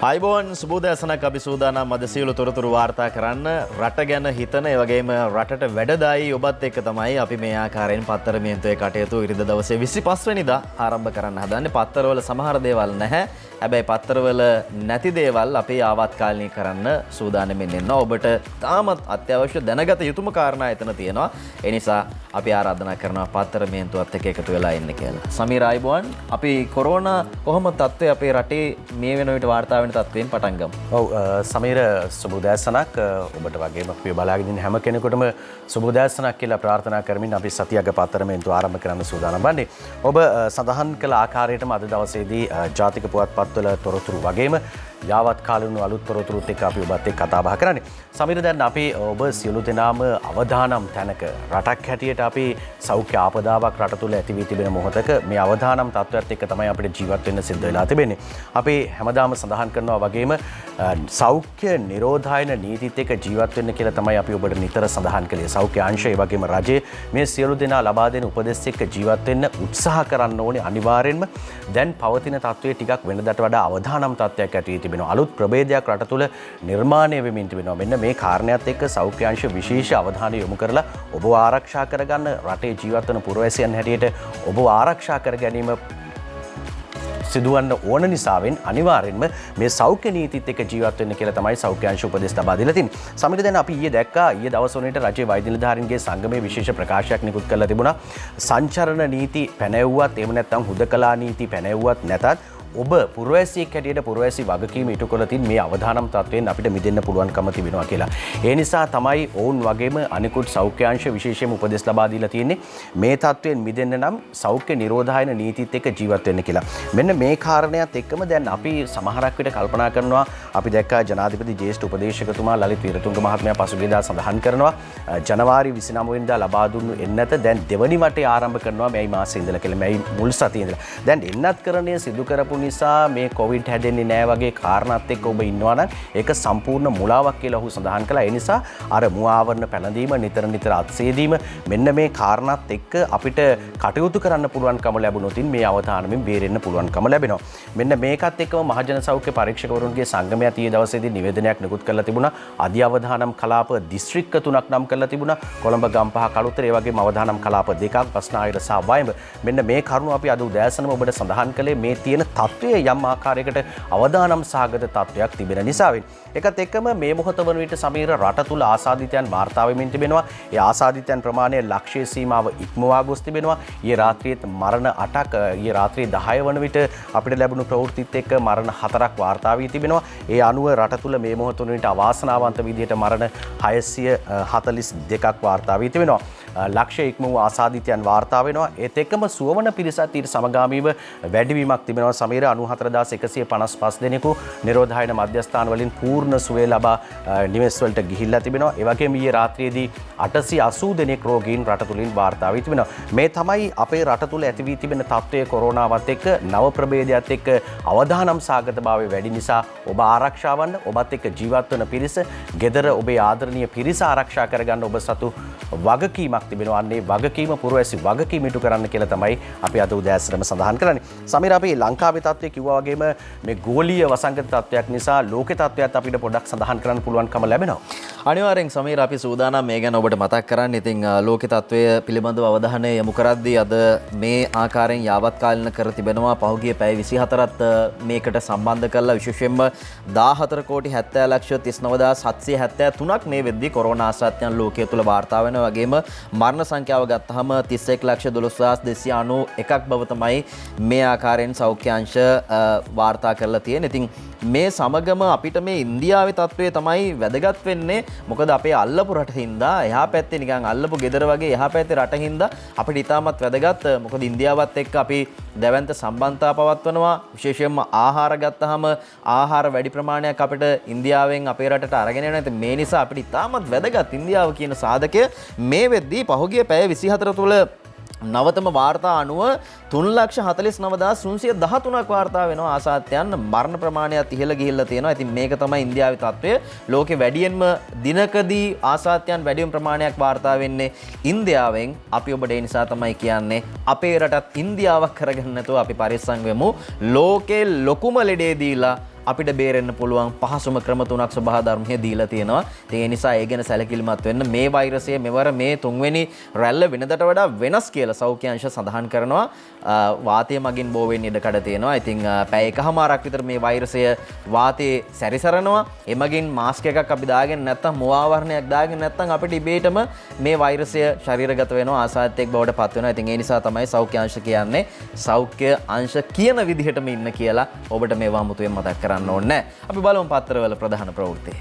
අයිබෝන් සුබෝදෑසනක් අපි සූදානම් අද සියලු තොරතුරු වාර්තා කරන්න රට ගැන හිතන ඒ වගේම රටට වැඩදායි ඔබත් එක්ක තමයි අපි මේ ආකාරයෙන් පත්තර මේන්තුවේ කටයුතු ඉරිදා දවසේ 25 වෙනිදා ආරම්භ කරන්න හදන්නේ. පත්තරවල සමහර දේවල් නැහැ. හැබැයි පත්තරවල නැති දේවල් අපි ආවත්කාලීන කරන්න සූදානම්ෙන් ඉන්නවා. ඔබට තාමත් අත්‍යවශ්‍ය දැනගත යුතුම කාරණා එතන තියෙනවා. ඒ නිසා අපි ආරාධනා කරනවා පත්තර මේන්තුවත් එක්ක එකතු වෙලා ඉන්න කියලා. සමීර අයිබෝන් අපි කොරෝනා කොහොම තත්ත්වය අපේ රටේ මේ වෙන විට වාර්තා වෙන තත්ත්වයෙන් පටන් ගමු. ඔව් සමීර සුබෝදෑසනක් ඔබට වගේම අපි බලාගෙන ඉන්න හැම කෙනෙකුටම සුබෝදෑසනක් කියලා ප්‍රාර්ථනා කරමින් අපි සතියක පත්තර මේන්තුව ආරම්භ කරන්න සූදානම් වන්නේ. ඔබ සඳහන් කළ ආකාරයටම අද දවසේදී ජාතික පුවත්පත්වල තොරතුරු වගේම යාවත් කාලීන අලුත් තොරතුරුත් එක්ක අපි ඔබත් එක්ක කතා බහ කරන්නේ. සමීර දැන් අපි ඔබ සියලු දෙනාම අවදානම් තැනක රටක් හැටියට අපි සෞඛ්‍ය ආපදාවක් රට තුළ ඇති වී තිබෙන මොහොතක මේ අවදානම් තත්ත්වයක් එක්ක තමයි අපිට ජීවත් වෙන්න සිද්ධ වෙලා තිබෙන්නේ. අපි හැමදාම සඳහන් කරනවා වගේම සෞඛ්‍ය නිරෝධායන නීතිත් එක්ක ජීවත් වෙන්න කියලා තමයි අපි ඔබට නිතර සඳහන් කළේ. සෞඛ්‍ය අංශය ඒ වගේම රජයේ මේ සියලු දෙනා ලබා දෙන උපදෙස් එක්ක ජීවත් වෙන්න උත්සාහ කරන්න ඕනේ අනිවාර්යෙන්ම. දැන් පවතින තත්ත්වයේ ටිකක් වෙනදට වඩා අවදානම් තත්ත්වයක් ඇති වී තිබෙනවා. අලුත් ප්‍රභේදයක් රට තුළ නිර්මාණය වෙමින් තිබෙනවා. මෙන්න මේ කාරණයත් එක්ක සෞඛ්‍ය අංශ විශේෂ අවධානය යොමු කරලා ඔබව ආරක්ෂා කරගන්න රටේ ජීවත් වන පුරවැසියන් හැටියට ඔබව ආරක්ෂා කර ගැනීම සිදුවන්න ඕන නිසාවෙන් අනිවාර්යෙන්ම මේ සෞඛ්‍ය නීතිත් එක්ක ජීවත් වෙන්න කියලා තමයි සෞඛ්‍ය අංශ උපදෙස් ලබා දීලා තින්නේ. සමහර දැන් අපි ඊයේ දැක්කා ඊයේ දවස් වලට රජයේ වෛද්‍ය නිලධාරීන්ගේ සංගමයේ විශේෂ ප්‍රකාශයක් නිකුත් කරලා තිබුණා. සංචරණ නීති පැනවුවත් එහෙම නැත්නම් හුදකලා නීති පැනවුවත් නැතත් ඔබ පුරවැසියෙක් හැටියට පුරවැසි වගකීම ඉටු කළ තින් මේ අවදානම් තත්වයෙන් අපිට මිදෙන්න පුළුවන්කම තිබෙනවා කියලා. ඒ නිසා තමයි ඔවුන් වගේම අනිකුත් සෞඛ්‍ය අංශ විශේෂයෙන්ම උපදෙස් ලබා දීලා තියෙන්නේ මේ තත්වයෙන් මිදෙන්න නම් සෞඛ්‍ය නිරෝධායන නීතිත් එක්ක ජීවත් වෙන්න කියලා. මෙන්න මේ කාරණයක් එක්කම දැන් අපි සමහරක් විට කල්පනා කරනවා අපි දැක්කා ජනාධිපති ජ්‍යෙෂ්ඨ උපදේශකතුමා ලලිත් වීරතුංග මහත්මයා පසුගියදා සඳහන් කරනවා ජනවාරි 29 වෙනිදා ලබා දුන්නු එන්නත දැන් දෙවනි වටේ ආරම්භ කරනවා මේ මාසෙ ඉඳලා කියලා මේ මුල් සතියේ ඉඳලා. දැන් එන්නත් කරණය සිදු කරපු නිසා මේ කොවිඩ් හැදෙන්නේ නැහැ වගේ කාරණාත් එක්ක ඔබ ඉන්නවා නම් ඒක සම්පූර්ණ මුලාවක් කියලා ඔහු සඳහන් කළා. ඒ නිසා අර මුවාවරණ පැනදීම නිතර අත්සේදීම මෙන්න මේ කාරණාත් එක්ක අපිට කටයුතු කරන්න පුළුවන්කම ලැබුණොත් මේ අවධානමින් බේරෙන්න පුළුවන්කම ලැබෙනවා. මෙන්න මේකත් එක්කම මහජන සෞඛ්‍ය පරීක්ෂකවරුන්ගේ සංගමය ඊයේ දවසේදී නිවේදනයක් නිකුත් කරලා තිබුණා. අධි අවධානම් කලාප දිස්ත්‍රික්ක 3ක් නම් කරලා තිබුණා. කොළඹ ගම්පහ කළුතර ඒ වගේම අවධානම් කලාප 2ක් බස්නාහිර සහ වයඹ. මෙන්න මේ කරුණු අපි අද උදෑසනම ඔබට සඳහන් කළේ මේ තියෙන තත්ත්වයේ යම් ආකාරයකට අවදානම් සහගත තත්ත්වයක් තිබෙන නිසාවෙන්. ඒකත් එක්කම මේ මොහොත වන විට සමීර රට තුල ආසාදිතයන් වාර්තා වෙමින් තිබෙනවා. ඒ ආසාදිතයන් ප්‍රමාණය ලක්ෂයේ සීමාව ඉක්මවා ගොස් තිබෙනවා. ඊයේ රාත්‍රියේත් මරණ 8ක් ඊයේ රාත්‍රියේ 10 වන විට අපිට ලැබුණු ප්‍රවෘත්තිත් එක්ක මරණ 4ක් වාර්තා වී තිබෙනවා. ඒ අනුව රට තුල මේ මොහොත වන විට අවාසනාවන්ත විදිහට මරණ 642ක් වාර්තා වී තිබෙනවා. ලක්ෂ ඉක්ම වූ ආසාදිතයන් වාර්තා වෙනවා. ඒත් එක්කම සුවවන පිරිසත් ඊට සමගාමීව වැඩිවීමක් තිබෙනවා. සමීර 94155 දෙනෙකු නිරෝධායන මධ්‍යස්ථාන වලින් පූර්ණ සුවය ලබා නිවෙස් වලට ගිහිල්ලා තිබෙනවා. ඒ වගේම ඊයේ රාත්‍රියේදී 880 දෙනෙක් රෝගීන් රට තුලින් වාර්තා වී තිබෙනවා. මේ තමයි අපේ රට තුල ඇති වී තිබෙන තත්ත්වය කොරෝනාවත් එක්ක නව ප්‍රභේදයත් එක්ක අවදානම් සාගතභාවය වැඩි නිසා ඔබ ආරක්ෂා වන්න ඔබත් එක්ක ජීවත් වන පිරිස, gedara ඔබේ ආදරණීය පිරිස ආරක්ෂා කරගන්න ඔබ සතු වගකීමක් තිබෙනවා. අන්නේ වගකීම පුරවැසි වගකීම ඉටු කරන්න කියලා තමයි අපි අද උදෑසනම සඳහන් කරන්නේ. සමීර අපි ලංකාවේ තත්ත්වය කිව්වා වගේම මේ ගෝලීය වසංගත තත්ත්වයක් නිසා ලෝකේ තත්ත්වයත් අපිට පොඩ්ඩක් සඳහන් කරන්න පුළුවන්කම ලැබෙනවා. අනිවාර්යෙන් සමීර අපි සූදානම් මේ ගැන ඔබට මතක් කරන්න. ඉතින් ලෝකේ තත්ත්වය පිළිබඳව අවධානය යොමු කරද්දී අද මේ ආකාරයෙන් යාවත්කාලින කර තිබෙනවා. පහුගිය පැය 24ත් මේකට සම්බන්ධ කරලා විශේෂයෙන්ම 14 කෝටි 70 ලක්ෂ 39773ක් මේ වෙද්දී කොරෝනා ආසාදිතයන් ලෝකයේ තුල වාර්තා වෙනවා. වගේම මරණ සංඛ්‍යාව ගත්තහම 31,12,291ක් බව තමයි මේ ආකාරයෙන් සෞඛ්‍ය අංශ වාර්තා කරලා තියෙන්නේ. ඉතින් මේ සමගම අපිට මේ ඉන්දියාවේ තත්ත්වය තමයි වැදගත් වෙන්නේ. මොකද අපේ අල්ලපු රටින්දා එහා පැත්තේ නිකන් අල්ලපු ගෙදර වගේ එහා පැත්තේ රටින්දා අපිට ඉතාමත් වැදගත්. මොකද ඉන්දියාවත් එක්ක අපි දැවැන්ත සම්බන්ධතා පවත්වනවා. විශේෂයෙන්ම ආහාර ගත්තහම ආහාර වැඩි ප්‍රමාණයක් අපිට ඉන්දියාවෙන් අපේ රටට අරගෙන යනවා. ඉතින් මේ නිසා අපිට ඉතාමත් වැදගත් ඉන්දියාව කියන සාධකය මේ වෙද්දී පහුගිය පැය 24 තුල නවතම වාර්තා අනුව 3,49,313ක් වාර්තා වෙනවා ආසාදිතයන් මරණ ප්‍රමාණයත් ඉහළ ගිහිල්ලා තියෙනවා. ඉතින් මේක තමයි ඉන්දියාවේ තත්ත්වය. ලෝකේ වැඩියෙන්ම දිනකදී ආසාදිතයන් වැඩිම ප්‍රමාණයක් වාර්තා වෙන්නේ ඉන්දියාවෙන්. අපි ඔබට ඒ නිසා තමයි කියන්නේ අපේ රටත් ඉන්දියාවක් කරගන්න නැතුව අපි පරිස්සම් වෙමු. ලෝකේ ලොකුම ලෙඩේ දීලා අපිට බේරෙන්න පුළුවන් පහසුම ක්‍රම තුනක් සබහා ධර්මයේ දීලා තියෙනවා. ඒ නිසා ඒ ගැන සැලකිලිමත් වෙන්න. මේ වෛරසය මෙවර මේ තුන්වෙනි රැල්ල වෙනදට වඩා වෙනස් කියලා සෞඛ්‍ය අංශ සඳහන් කරනවා. වාතය මගින් බෝ වෙන්න ඉඩ තියෙනවා. ඉතින් පැය එකහමාරක් විතර මේ වෛරසය වාතයේ සැරිසරනවා. එමගින් මාස්ක් එකක් අපි දාගෙන නැත්නම් මුවාවරණයක් දාගෙන නැත්නම් අපිට ඉබේටම මේ වෛරසය ශරීරගත වෙනවා, ආසාදිතෙක් බවට පත් වෙනවා. ඉතින් ඒ නිසා තමයි සෞඛ්‍ය අංශ කියන්නේ සෞඛ්‍ය අංශ කියන විදිහටම ඉන්න කියලා. ඔබට මේවා අමුතුවෙන් මතක් කරන්න ඕනේ නැහැ. අපි බලමු පත්තරවල ප්‍රධාන ප්‍රවෘත්ති.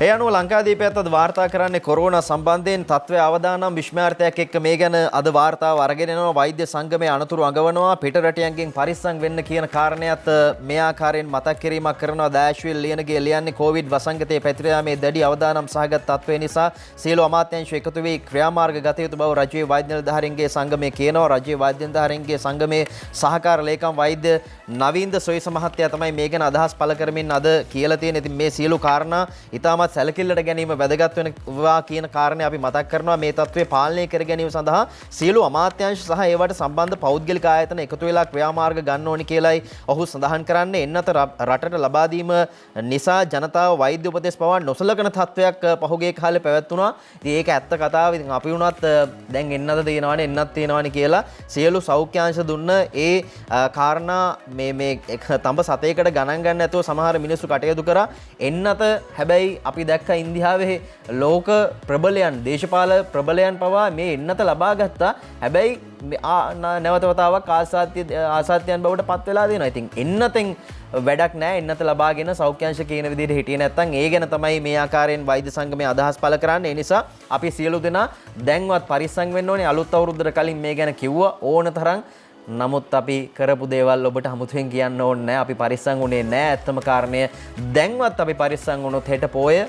ඒ අනුව ලංකාදීපයත් අද වාර්තා කරන්නේ කොරෝනා සම්බන්ධයෙන් තත්ත්වය අවදානම් විස්මාර්ථයක් එක්ක මේ ගැන අද වාර්තාව අරගෙන එනවා. වෛද්‍ය සංගමයේ අනතුරු අඟවනවා. පිටරටියන්ගෙන් පරිස්සම් වෙන්න කියන කාරණයත් මේ ආකාරයෙන් මතක් කිරීමක් කරනවා. දාශවිල් ලියනගේ ලියන්නේ කොවිඩ් වසංගතයේ පැතිර යාමේ දැඩි අවදානම් සහගත තත්ත්වය නිසා සියලු අමාත්‍යාංශ එකතු වී ක්‍රියාමාර්ග ගත යුතු බව රජයේ වෛද්‍ය නිලධාරීන්ගේ සංගමය කියනවා. රජයේ වෛද්‍ය නිලධාරීන්ගේ සංගමේ සහකාර ලේකම් වෛද්‍ය නවීන්ද සොයිස මහත්තයා තමයි මේ ගැන අදහස් පළ කරමින් අද කියලා තියෙන. ඉතින් මේ සියලු කාරණා ඉතාමත් සැලකිල්ලට ගැනීම වැදගත් වෙනවා කියන කාරණේ අපි මතක් කරනවා. මේ තත්ත්වය පාලනය කර ගැනීම සඳහා සියලු අමාත්‍යාංශ සහ ඒවට සම්බන්ධ පෞද්ගලික ආයතන එකතු වෙලා ක්‍රියාමාර්ග ගන්න ඕනි කියලායි ඔහු සඳහන් කරන්නේ. එන්නත රටට ලබා දීම නිසා ජනතාව වෛද්‍ය උපදෙස් පවා නොසලකන තත්ත්වයක් පහුගිය කාලේ පැවැත්ුණා. ඉතින් ඒක ඇත්ත කතාව. ඉතින් අපි වුණත් දැන් එන්නත තියෙනවනේ එන්නත් තියෙනවනේ කියලා සියලු සෞඛ්‍යාංශ දුන්න ඒ කාරණා මේ තඹ සතේකට ගණන් ගන්න නැතුව සමහර මිනිස්සු කටයුතු කරා. එන්නත හැබැයි අපි දැක්ක ඉන්දියාවේ ලෝක ප්‍රබලයන් දේශපාල ප්‍රබලයන් පවා මේ එන්නත ලබා ගත්තා. හැබැයි නැවත වතාවක් ආසාත්‍යයන් බවට පත් වෙලා දෙනවා. ඉතින් එන්නතෙන් වැඩක් නැහැ. එන්නත ලබාගෙන සෞඛ්‍යාංශ කියන විදිහට හිටියේ නැත්නම් ඒ ගැන තමයි මේ ආකාරයෙන් වෛද්‍ය සංගමයේ අදහස් පළ කරන්නේ. ඒ නිසා අපි සියලු දෙනා දැන්වත් පරිස්සම් වෙන්න ඕනේ. අලුත් අවුරුද්දට කලින් මේ ගැන කිව්වා ඕන තරම්. නමුත් අපි කරපු දේවල් ඔබට අමුතුවෙන් කියන්න ඕනේ නැහැ. අපි පරිස්සම් වුණේ නැහැ. ඇත්තම කාරණය දැන්වත් අපි පරිස්සම් වුණොත් හෙට පොය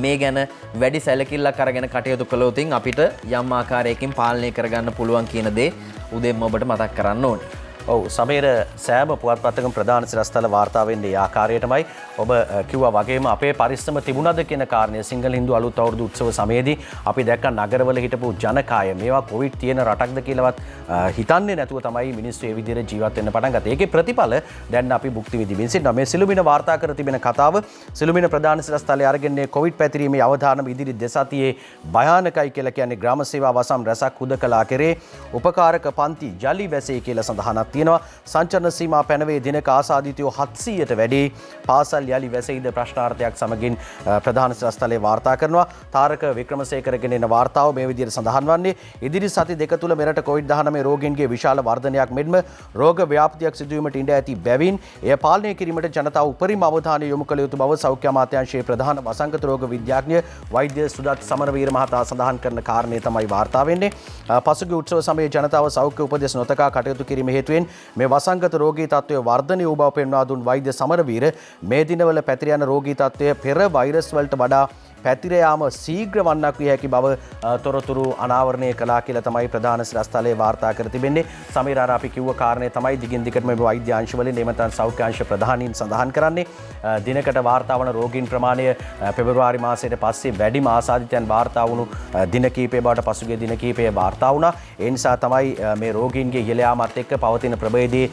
මේ ගැන වැඩි සැලකිල්ලක් අරගෙන කටයුතු කළොත් අපිට යම් ආකාරයකින් පාලනය කරගන්න පුළුවන් කියන දේ උදේම ඔබට මතක් කරන්න ඕනේ. ඔව් සමීර සෑම පුවත්පතකම ප්‍රධාන සිරස්තල වාර්තා වෙන්නේ ඒ ආකාරයටමයි. ඔබ කිව්වා වගේම අපේ පරිස්සම තිබුණද කියන කාරණය සිංහල හින්දු අලුත් අවුරුදු උත්සව සමයේදී අපි දැක්ක නගරවල හිටපු ජනකාය මේවා කොවිඩ් තියෙන රටක්ද කියලාවත් හිතන්නේ නැතුව තමයි මිනිස්සු ඒ විදිහට ජීවත් වෙන්න පටන් ගත්තේ. ඒකේ ප්‍රතිඵල දැන් අපි භුක්ති විඳින්න සිටිනවා. මේ සිළුමිණ වාර්තා කර තිබෙන කතාව සිළුමිණ ප්‍රධාන සිරස්තලයේ අරගෙන කොවිඩ් පැතිරීමේ අවධානම ඉදිරි දෙසතියේ භයානකයි කියලා කියන්නේ ග්‍රාම සේවා වසම් රැසක් හුදකලා කෙරේ උපකාරක පන්ති ජලි වැසේ කියලා සඳහනක් තියෙනවා. සංචරණ සීමා පැනවේ දිනක ආසාදිතයෝ 700ට වැඩි පාසල් යලි වැසෙයිද ප්‍රශ්නාර්ථයක් සමගින් ප්‍රධාන සිරස්තලයේ වාර්තා කරනවා. තාරක වික්‍රමසේකරගෙන එන වාර්තාව මේ විදිහට සඳහන් වන්නේ ඉදිරි සති දෙක තුල මෙරට COVID-19 රෝගීන්ගේ විශාල වර්ධනයක් මෙන්ම රෝග ව්‍යාප්තියක් සිදුවීමට ඉඩ ඇති බැවින් එය පාලනය කිරීමට ජනතාව උපරිම අවධානය යොමු කළ යුතු බව සෞඛ්‍ය අමාත්‍යාංශයේ ප්‍රධාන වසංගත රෝග විද්‍යාඥ වෛද්‍ය සුදත් සමරවීර මහතා සඳහන් කරන කාරණේ තමයි වාර්තා වෙන්නේ. පසුගිය උත්සව සමයේ ජනතාව සෞඛ්‍ය උපදෙස් නොතකා කටයුතු කිරීම හේතුවෙන් මේ වසංගත රෝගී තත්ත්වය වර්ධනය වූ බව පෙන්වා දුන් වෛද්‍ය සමරවීර මේ දිනවල පැතිර යන රෝගී තත්ත්වය පෙර වෛරස් වලට වඩා පැතිර යාම ශීඝ්‍ර වන්නක් විය හැකි බව තොරතුරු අනාවරණය කළා කියලා තමයි ප්‍රධාන සිරස්තලයේ වාර්තා කර තිබෙන්නේ. සමීර අර අපි කිව්ව කාරණේ තමයි දිගින් දිගටම මේ වෛද්‍ය අංශවලින් එමෙතන සෞඛ්‍ය අංශ ප්‍රධානීන් සඳහන් කරන්නේ. දිනකට වාර්තා වන රෝගීන් ප්‍රමාණය පෙබරවාරි මාසයට පස්සේ වැඩිම ආසාදිතයන් වාර්තා වුණු දින කිහිපය බවට පසුගිය දින කිහිපය වාර්තා වුණා. ඒ නිසා තමයි මේ රෝගීන්ගේ ඉහළ යාමත් එක්ක පවතින ප්‍රභේදයේ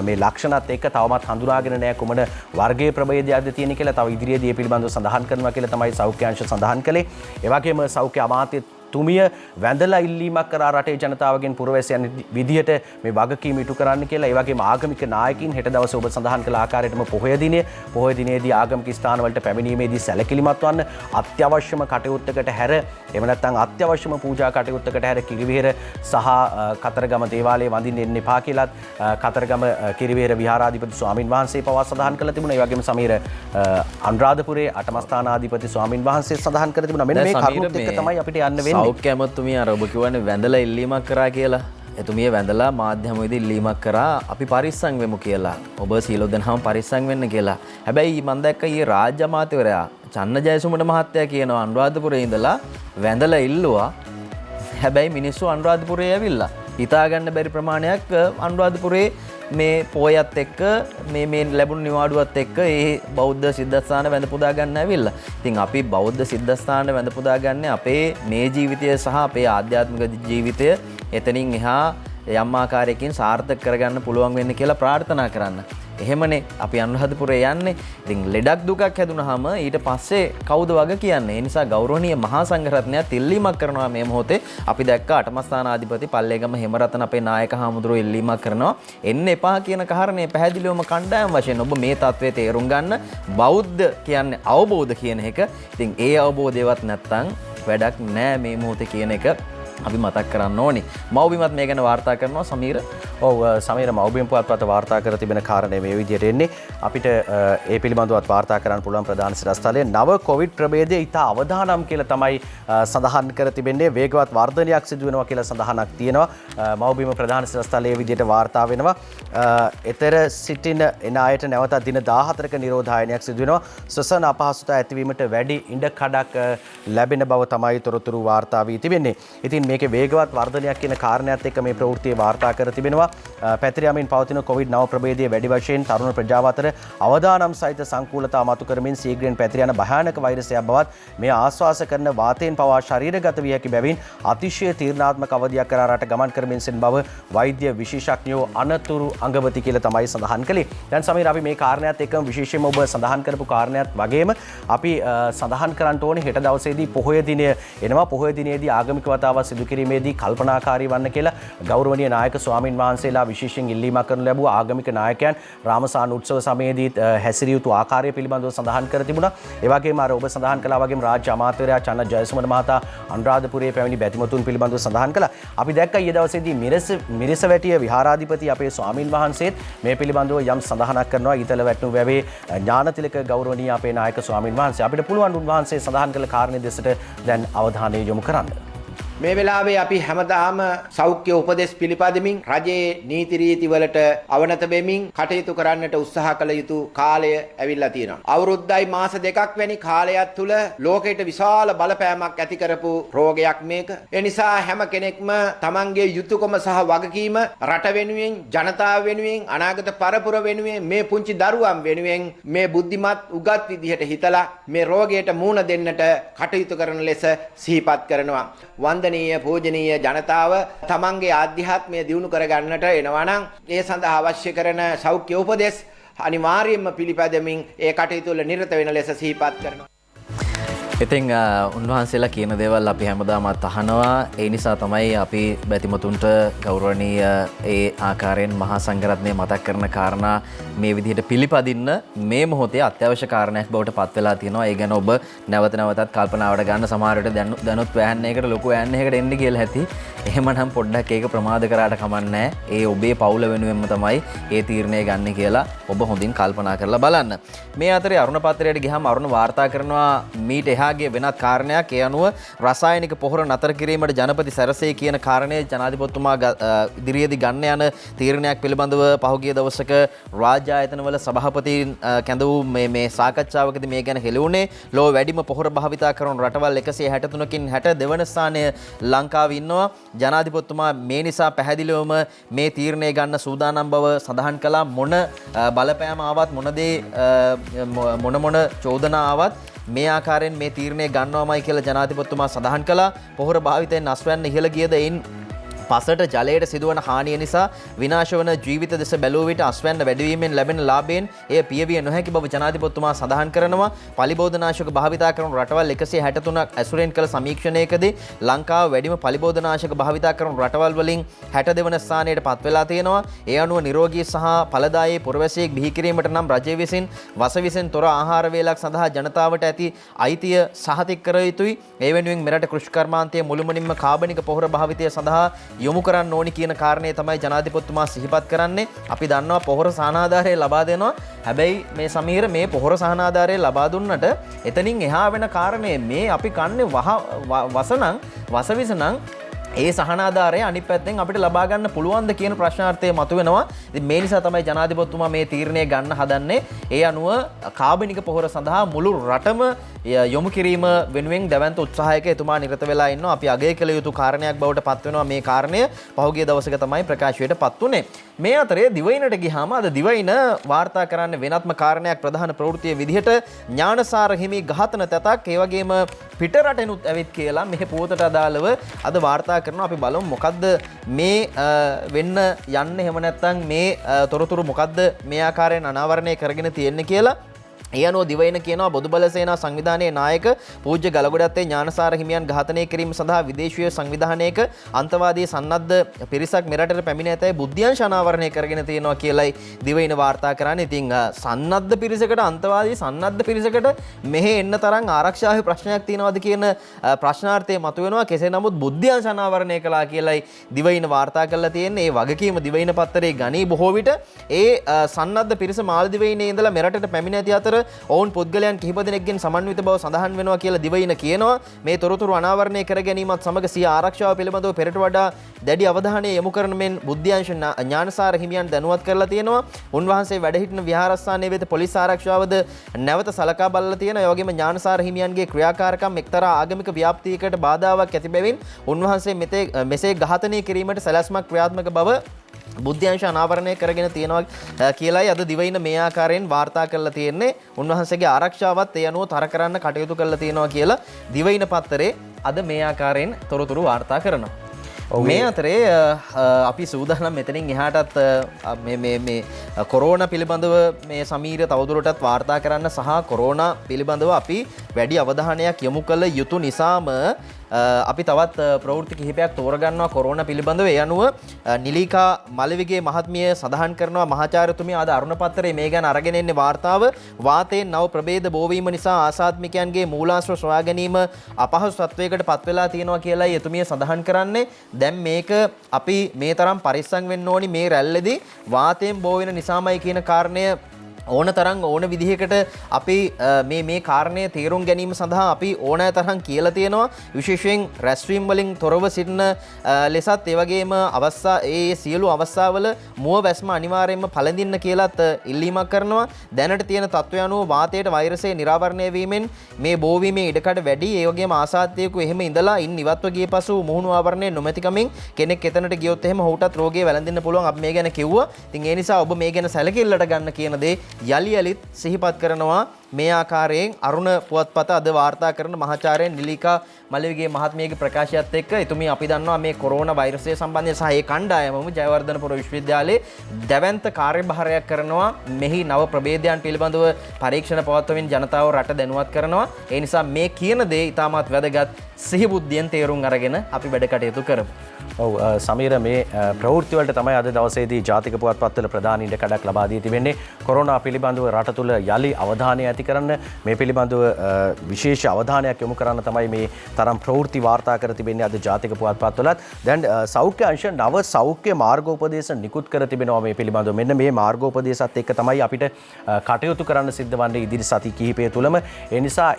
මේ ලක්ෂණත් එක්ක තවමත් හඳුනාගෙන නැහැ කුමන වර්ගයේ ප්‍රභේදයක්ද තියෙන කියලා. තව ඉදිරියේදී පිළිබඳව සඳහන් කරනවා කියලා තමයි සෞඛ්‍ය අංශ සඳහන් කළේ. ඒ වගේම සෞඛ්‍ය අමාත්‍ය තුමිය වැඳලා ඉල්ලීමක් කරා රටේ ජනතාවගෙන් පුරවැසියන් විදිහට මේ වගකීම ඉටු කරන්න කියලා. ඒ වගේම ආගමික නායකින් හෙට දවසේ ඔබ සඳහන් කළ ආකාරයටම පොහොය දිනේදී ආගමික ස්ථානවලට පැමිණීමේදී සැලකිලිමත් වන්න. අත්‍යවශ්‍යම කටයුත්තකට හැර එහෙම නැත්නම් අත්‍යවශ්‍යම පූජා කටයුත්තකට හැර කිරිවෙහෙර සහ කතරගම දේවාලයේ වඳින්න එන්න එපා කියලාත් කතරගම කිරිවෙහෙර විහාරාධිපති ස්වාමින් වහන්සේ පවා සඳහන් කළ තිබුණා. ඒ වගේම සමීර අනුරාධපුරයේ අටමස්ථානාධිපති ස්වාමින් වහන්සේ සඳහන් කළ තිබුණා. මෙන්න මේ කරුණුත් එක්ක තමයි අපිට යන්න වෙන්නේ. සෞඛ්‍ය ඇමතුමිය අර ඔබ කියවනේ වැඳලා ඉල්ලීමක් කරා කියලා. එතුමිය වැඳලා මාධ්‍යමයේදී ඉල්ලීමක් කරා අපි පරිස්සම් වෙමු කියලා. ඔබ සීලෝ දෙනාම පරිස්සම් වෙන්න කියලා. හැබැයි මම දැක්ක ඊයේ රාජ්‍ය අමාත්‍යවරයා චන්න ජයසුමන මහත්තයා කියනවා අනුරාධපුරේ ඉඳලා වැඳලා ඉල්ලුවා. හැබැයි මිනිස්සු අනුරාධපුරේ ඇවිල්ලා හිතා ගන්න බැරි ප්‍රමාණයක් අනුරාධපුරේ මේ පෝයත් එක්ක මේ ලැබුණු නිවාඩුවත් එක්ක ඒ බෞද්ධ සිද්ධාස්ථාන වැඳ පුදා ගන්න ඇවිල්ලා. ඉතින් අපි බෞද්ධ සිද්ධාස්ථාන වැඳ පුදා ගන්න අපේ මේ ජීවිතය සහ අපේ ආධ්‍යාත්මික ජීවිතය එතනින් එහා යම් ආකාරයකින් සාර්ථක කරගන්න පුළුවන් වෙන්න කියලා ප්‍රාර්ථනා කරන්න. එහෙමනේ අපි අනුරාධපුරේ යන්නේ. ඉතින් ලෙඩක් දුකක් හැදුනහම ඊට පස්සේ කවුද වග කියන්නේ? ඒ නිසා ගෞරවනීය මහා සංඝරත්නයත් ඉල්ලීමක් කරනවා මේ මොහොතේ. අපි දැක්ක අටමස්ථානාධිපති පල්ලේගම හෙමරතන අපේ නායක හාමුදුරුවෝ ඉල්ලීමක් කරනවා. එන්න එපා කියන කාරණේ පැහැදිලිවම කණ්ඩායම් වශයෙන් ඔබ මේ තත්ත්වයේ තේරුම් ගන්න. බෞද්ධ කියන්නේ අවබෝධ කියන එක. ඉතින් ඒ අවබෝධයවත් නැත්තම් වැඩක් නෑ මේ මොහොතේ කියන එක අපි මතක් කරන්න ඕනේ. මව්බිමත් මේ ගැන වාර්තා කරනවා සමීර. ඔව් සමීර මව්බිම් පුවත්පත වාර්තා කර තිබෙන කාරණේ මේ විදිහට එන්නේ. අපිට ඒ පිළිබඳවත් වාර්තා කරන්න පුළුවන් ප්‍රධාන සිරස්තලයේ නව කොවිඩ් ප්‍රභේදය ඉතා අවදානම් කියලා තමයි සඳහන් කර තිබෙන්නේ. වේගවත් වර්ධනයක් සිදු වෙනවා කියලා සඳහනක් තියෙනවා. මව්බිම ප්‍රධාන සිරස්තලයේ විදිහට වාර්තා වෙනවා. ඊතර සිටින එන අයට නැවත දින 14ක නිරෝධායනයක් සිදු වෙනවා. ශ්වසන අපහසුතාව ඇතිවීමට වැඩි ඉඩ කඩක් ලැබෙන බව තමයි තොරතුරු වාර්තා වී තිබෙන්නේ. ඉතින් මේකේ වේගවත් වර්ධනයක් කියන කාරණයක් එක්ක මේ ප්‍රවෘත්තිය වාර්තා කර තිබෙනවා. පැතිර යමින් පවතින කොවිඩ් 9 ප්‍රභේදයේ වැඩි වශයෙන් තරුණ ප්‍රජාව අතර අවදානම් සහිත සංකූලතා මතු කරමින් ශීඝ්‍රයෙන් පැතිර යන භයානක වෛරසයක් බවත් මේ ආශ්වාස කරන වාතයෙන් පවා ශරීරගත විය හැකි බැවින් අතිශය තීරණාත්මක අවධියක් කරා රට ගමන් කරමින් සිටින බව වෛද්‍ය විශේෂඥයෝ අනතුරු අංගවති කියලා තමයි සඳහන් කළේ. දැන් සමීර අපි මේ කාරණයක් එක්කම විශේෂයෙන්ම ඔබ සඳහන් කරපු කාරණයක් වගේම අපි සඳහන් කරන්න ඕනේ හෙට දවසේදී පොහොය දිනය එනවා. පොහොය දිනේදී ආගමික වතාවක් සිදු කිරීමේදී කල්පනාකාරී වන්න කියලා ගෞරවනීය නායක ස්වාමින් වහන්සේලා විශේෂයෙන් ඉල්ලීමක් කරනු ලැබුවා. ආගමික නායකයන් රාමසාන උත්සව සමයේදී හැසිරිය යුතු ආකාරය පිළිබඳව සඳහන් කර තිබුණා. ඒ වගේම අර ඔබ සඳහන් කළා වගේම රාජ්‍ය අමාත්‍යවරයා චන්න ජයසුමන මහතා අනුරාධපුරයේ පැමිණි බැතිමතුන් පිළිබඳව සඳහන් කළා. අපි දැක්කා ඊයේ දවසේදී මිරිසවැටිය විහාරාධිපති අපේ ස්වාමින් වහන්සේත් මේ පිළිබඳව යම් සඳහනක් කරනවා. ඊතල වැටුණු වැවේ ඥානතිලක ගෞරවනීය අපේ නායක ස්වාමින් වහන්සේ අපිට පුළුවන් උන්වහන්සේ සඳහන් කළ කාරණේ දෙසට දැන් අවධානය යොමු කරන්න. මේ වෙලාවේ අපි හැමදාම සෞඛ්‍ය උපදෙස් පිළිපදමින් රජයේ නීති රීති වලට අවනත වෙමින් කටයුතු කරන්නට උත්සාහ කළ යුතු කාලය ඇවිල්ලා තියෙනවා. අවුරුද්දයි මාස දෙකක් වැනි කාලයක් තුල ලෝකයට විශාල බලපෑමක් ඇති කරපු රෝගයක් මේක. ඒ නිසා හැම කෙනෙක්ම තමන්ගේ යුතුයකම සහ වගකීම රට වෙනුවෙන්, ජනතාව වෙනුවෙන්, අනාගත පරපුර වෙනුවෙන්, මේ පුංචි දරුවන් වෙනුවෙන් මේ බුද්ධිමත් උගත් විදිහට හිතලා මේ රෝගයට මුහුණ දෙන්නට කටයුතු කරන ලෙස සිහිපත් කරනවා. වන්දනීය පූජනීය ජනතාව තමන්ගේ ආධ්‍යාත්මය දියුණු කරගන්නට එනවා නම් ඒ සඳහා අවශ්‍ය කරන සෞඛ්‍ය උපදෙස් අනිවාර්යයෙන්ම පිළිපැදමින් ඒ කටයුතු වල නිරත වෙන ලෙස සිහිපත් කරනවා. ඉතින් උන්වහන්සේලා කියන දේවල් අපි හැමදාමත් අහනවා. ඒ නිසා තමයි අපි බැතිමතුන්ට ගෞරවනීය ඒ ආකාරයෙන් මහා සංඝරත්නය මතක් කරන කාරණා මේ විදිහට පිළිපදින්න මේ මොහොතේ අත්‍යවශ්‍ය කාරණයක් බවට පත් වෙලා තියෙනවා. ඒ ගැන ඔබ නැවත නැවතත් කල්පනාවට ගන්න. සමහර විට දැනුත් වෑන්නයකට ලොකු වෑන්නයකට එන්න කියලා ඇති. එහෙමනම් පොඩ්ඩක් ඒක ප්‍රමාද කරාට කමන්නේ. ඒ ඔබේ පවුල වෙනුවෙන්ම තමයි ඒ තීරණය ගන්න කියලා ඔබ හොඳින් කල්පනා කරලා බලන්න. මේ අතරේ අරුණ පත්‍රයට ගියාම අරුණ වාර්තා කරනවා මීට එහා වෙනත් කාරණයක්. ඒ අනුව රසායනික පොහොර නතර කිරීමට ජනපති සැරසේ කියන කාරණය ජනාධිපතිතුමා ඉදිරියේදී ගන්න යන තීරණයක් පිළිබඳව පහුගිය දවසක රාජ්‍ය ආයතනවල සභාපතීන් කැඳ වූ මේ සාකච්ඡාවකදී මේ ගැන හෙළුණේ. ලෝ වැඩිම පොහොර භාවිතා කරන රටවල් 163කින් 62 වන ස්ථානයේ ලංකාව ඉන්නවා. ජනාධිපතිතුමා මේ නිසා පැහැදිලිවම මේ තීරණය ගන්න සූදානම් බව සඳහන් කළා. මොන බලපෑම ආවත් මොන චෝදනා ආවත් මේ ආකාරයෙන් මේ තීරණය ගන්නවමයි කියලා ජනාධිපතිතුමා සඳහන් කළා. පොහොර භාවිතයෙන් අස්වැන්න ඉහළ ගියද එයින් පසට ජලයට සිදුවන හානිය නිසා විනාශ වන ජීවිත දෙස බැලුව විට අස්වැන්න වැඩිවීමෙන් ලැබෙන ලාභයෙන් එය පියවිය නොහැකි බව ජනාධිපතිතුමා සඳහන් කරනවා. පලිබෝධනාශක භාවිතා කරන රටවල් 163ක් ඇසුරෙන් කළ සමීක්ෂණයකදී ලංකාව වැඩිම පලිබෝධනාශක භාවිතා කරන රටවල් වලින් 62 වන ස්ථානයට පත් වෙලා තියෙනවා. ඒ අනුව නිරෝගී සහ ඵලදායී පුරවැසියෙක් බිහි කිරීමට නම් රජය විසින් වසවිසෙන් තොර ආහාර වේලක් සඳහා ජනතාවට ඇති අයිතිය සහතික කර යුතුයි. ඒ වෙනුවෙන් මෙරට කෘෂිකර්මාන්තයේ මුළුමනින්ම කාබනික පොහොර භාවිතය සඳහා යොමු කරන්න ඕනි කියන කාරණේ තමයි ජනාධිපතිතුමා සිහිපත් කරන්නේ. අපි දන්නවා පොහොර සහනාධාරය ලබා දෙනවා. හැබැයි මේ සමීර මේ පොහොර සහනාධාරය ලබා දුන්නට එතනින් එහා වෙන කාරණේ මේ අපි කන්නේ වසවිසනම් ඒ සහනාධාරය අනිත් පැත්තෙන් අපිට ලබා ගන්න පුළුවන්ද කියන ප්‍රශ්නාර්ථය මතුවෙනවා. ඉතින් මේ නිසා තමයි ජනාධිපතිතුමා මේ තීරණය ගන්න හදන්නේ. ඒ අනුව කාබනික පොහොර සඳහා මුළු රටම යොමු කිරීම වෙනුවෙන් දැවැන්ත උත්සාහයක එතුමා නිරත වෙලා ඉන්නවා. අපි අගය කළ යුතු කාරණයක් බවට පත් වෙනවා මේ කාරණය. පහුගිය දවසක තමයි ප්‍රකාශයට පත් වුණේ. මේ අතරේ දිවයිනට ගියාම අද දිවයින වාර්තා කරන්න වෙනත්ම කාරණයක් ප්‍රධාන ප්‍රවෘත්තිය විදිහට ඥානසාර හිමි ඝාතන තැතක් ඒ වගේම පිටරටෙනුත් ඇවිත් කියලා මෙහි පුවතට අදාළව අද වාර්තා කරනවා. අපි බලමු මොකද්ද මේ වෙන්න යන්නේ, එහෙම නැත්නම් මේ තොරතුරු මොකද්ද මේ ආකාරයෙන් අනාවරණය කරගෙන තියෙන්නේ කියලා. ඒ අනුව දිවයින කියනවා බොදුබල සේනා සංවිධානයේ නායක පූජ්‍ය ගලගොඩත්තේ ඥානසාර හිමියන් ඝාතනය කිරීම සඳහා විදේශීය සංවිධානයක අන්තවාදී සන්නද්ධ පිරිසක් මෙරටට පැමිණ ඇතැයි බුද්ධ්‍යංශ අනාවරණය කරගෙන තියෙනවා කියලයි දිවයින වාර්තා කරන්නේ. ඉතින් සන්නද්ධ පිරිසකට අන්තවාදී සන්නද්ධ පිරිසකට මෙහෙ එන්න තරම් ආරක්ෂාවේ ප්‍රශ්නයක් තියෙනවද කියන ප්‍රශ්නාර්ථය මතුවෙනවා. කෙසේ නමුත් බුද්ධ්‍යංශ අනාවරණය කළා කියලයි දිවයින වාර්තා කරලා තියෙන්නේ. ඒ වගකීම දිවයින පත්තරේ ගනී බොහෝ විට ඒ සන්නද්ධ පිරිස මාලදිවයිනේ ඉඳලා මෙරටට පැමිණ ඇති අතර ඔවුන් පුද්ගලයන් කිහිප දෙනෙක්ගෙන් සමන්විත බව සඳහන් වෙනවා කියලා දිවයින කියනවා. මේ තොරතුරු අනාවරණය කර ගැනීමත් සමග සිය ආරක්ෂාව පිළිබඳව පෙරට වඩා දැඩි අවධානය යොමු කරන මෙන් බුද්ධ්‍යංශ ඥානසාර හිමියන් දැනුවත් කරලා තියෙනවා. උන්වහන්සේ වැඩ සිටින විහාරස්ථානයේ වෙත පොලිස් ආරක්ෂාවද නැවත සලකා බලලා තියෙනවා. ඒ වගේම ඥානසාර හිමියන්ගේ ක්‍රියාකාරකම් එක්තරා ආගමික ව්‍යාප්තියකට බාධාවක් ඇති බැවින් උන්වහන්සේ මෙසේ ඝාතනය කිරීමට සැලැස්මක් ක්‍රියාත්මක බව බුද්ධ්‍යංශ අනාවරණය කරගෙන තියෙනවා කියලායි අද දිවයින මේ ආකාරයෙන් වාර්තා කරලා තියෙන්නේ. උන්වහන්සේගේ ආරක්ෂාවත් ඒ අනුව තර කරන්න කටයුතු කරලා තියෙනවා කියලා දිවයින පත්තරේ අද මේ ආකාරයෙන් තොරතුරු වාර්තා කරනවා. මේ අතරේ අපි සූදානම් මෙතනින් එහාටත් මේ කොරෝනා පිළිබඳව මේ සමීර තවදුරටත් වාර්තා කරන්න සහ කොරෝනා පිළිබඳව අපි වැඩි අවධානයක් යොමු කළ යුතු නිසාම අපි තවත් ප්‍රවෘත්ති කිහිපයක් තෝරගන්නවා කොරෝනා පිළිබඳව. ඒ අනුව නිලිකා මලවිගේ මහත්මිය සඳහන් කරනවා මහාචාර්යතුමිය අද අරුණ පත්තරේ මේ ගැන අරගෙන එන්නේ වාර්තාව. වාතයෙන් නව ප්‍රභේද බෝවීම නිසා ආසාත්මිකයන්ගේ මූලාශ්‍ර සොයා ගැනීම අපහසු තත්වයකට පත් වෙලා තියෙනවා කියලායි එතුමිය සඳහන් කරන්නේ. දැන් මේක අපි මේ තරම් පරිස්සම් වෙන්න ඕනි මේ රැල්ලේදී වාතයෙන් බෝ වෙන නිසාමයි කියන කාරණය ඕන තරම් ඕන විදිහකට අපි මේ කාරණය තේරුම් ගැනීම සඳහා අපි ඕනෑ තරම් කියලා තියෙනවා. විශේෂයෙන් රැස්වීම් වලින් තොරව සිටින ලෙසත් ඒ වගේම ඒ සියලු අවස්ථාවල මුව වැස්ම අනිවාර්යයෙන්ම පළඳින්න කියලාත් ඉල්ලීමක් කරනවා. දැනට තියෙන තත්ත්වය අනුව වාතයට වෛරසය නිරාවරණය වීමෙන් මේ බෝවීමේ ඉඩකඩ වැඩි. ඒ වගේම ආසාදිතයෙකු එහෙම ඉඳලා ඉන් ඉවත්ව ගිය පසු මුහුණු ආවරණය නොමැතිකමින් කෙනෙක් එතනට ගියොත් එහෙම ඔහුටත් රෝගය වැළඳෙන්න පුළුවන්. අපි මේ ගැන කිව්වා. ඉතින් ඒ නිසා ඔබ මේ ගැන සැලකිල්ලට ගන්න කියන දේ යලි යලිත් සිහිපත් කරනවා. මේ ආකාරයෙන් අරුණ පුවත්පත අද වාර්තා කරන මහාචාර්ය නිලිකා මලවිගේ මහත්මියගේ ප්‍රකාශයත් එක්ක එතුමිය අපි දන්නවා මේ කොරෝනා වෛරසය සම්බන්ධයෙන් සහ ඒ කණ්ඩායමම ජයවර්ධනපුර විශ්වවිද්‍යාලයේ දැවැන්ත කාර්යභාරයක් කරනවා. මෙහි නව ප්‍රභේදයන් පිළිබඳව පරීක්ෂණ පවත්වමින් ජනතාව රට දැනුවත් කරනවා. ඒ නිසා මේ කියන දේ ඉතාමත් වැදගත්. සිහිබුද්ධියෙන් තේරුම් අරගෙන අපි වැඩ කටයුතු කරමු. ඔව් සමීර මේ ප්‍රවෘත්ති වලට තමයි අද දවසේදී ජාතික පුවත්පත්වල ප්‍රධාන ඉඩකඩක් ලබා දී තිබෙන්නේ. කොරෝනා පිළිබඳව රට තුළ යලි අවධානය ඇති කරන්න මේ පිළිබඳව විශේෂ අවධානයක් යොමු කරන්න තමයි මේ තරම් ප්‍රවෘත්ති වාර්තා කර තිබෙන්නේ අද ජාතික පුවත්පත්වලත්. දැන් සෞඛ්‍ය අංශ නව සෞඛ්‍ය මාර්ගෝපදේශ නිකුත් කර තිබෙනවා මේ පිළිබඳව. මෙන්න මේ මාර්ගෝපදේශات එක්ක තමයි අපිට කටයුතු කරන්න සිද්ධ වන්නේ ඉදිරි සති කිහිපය තුළම. ඒ නිසා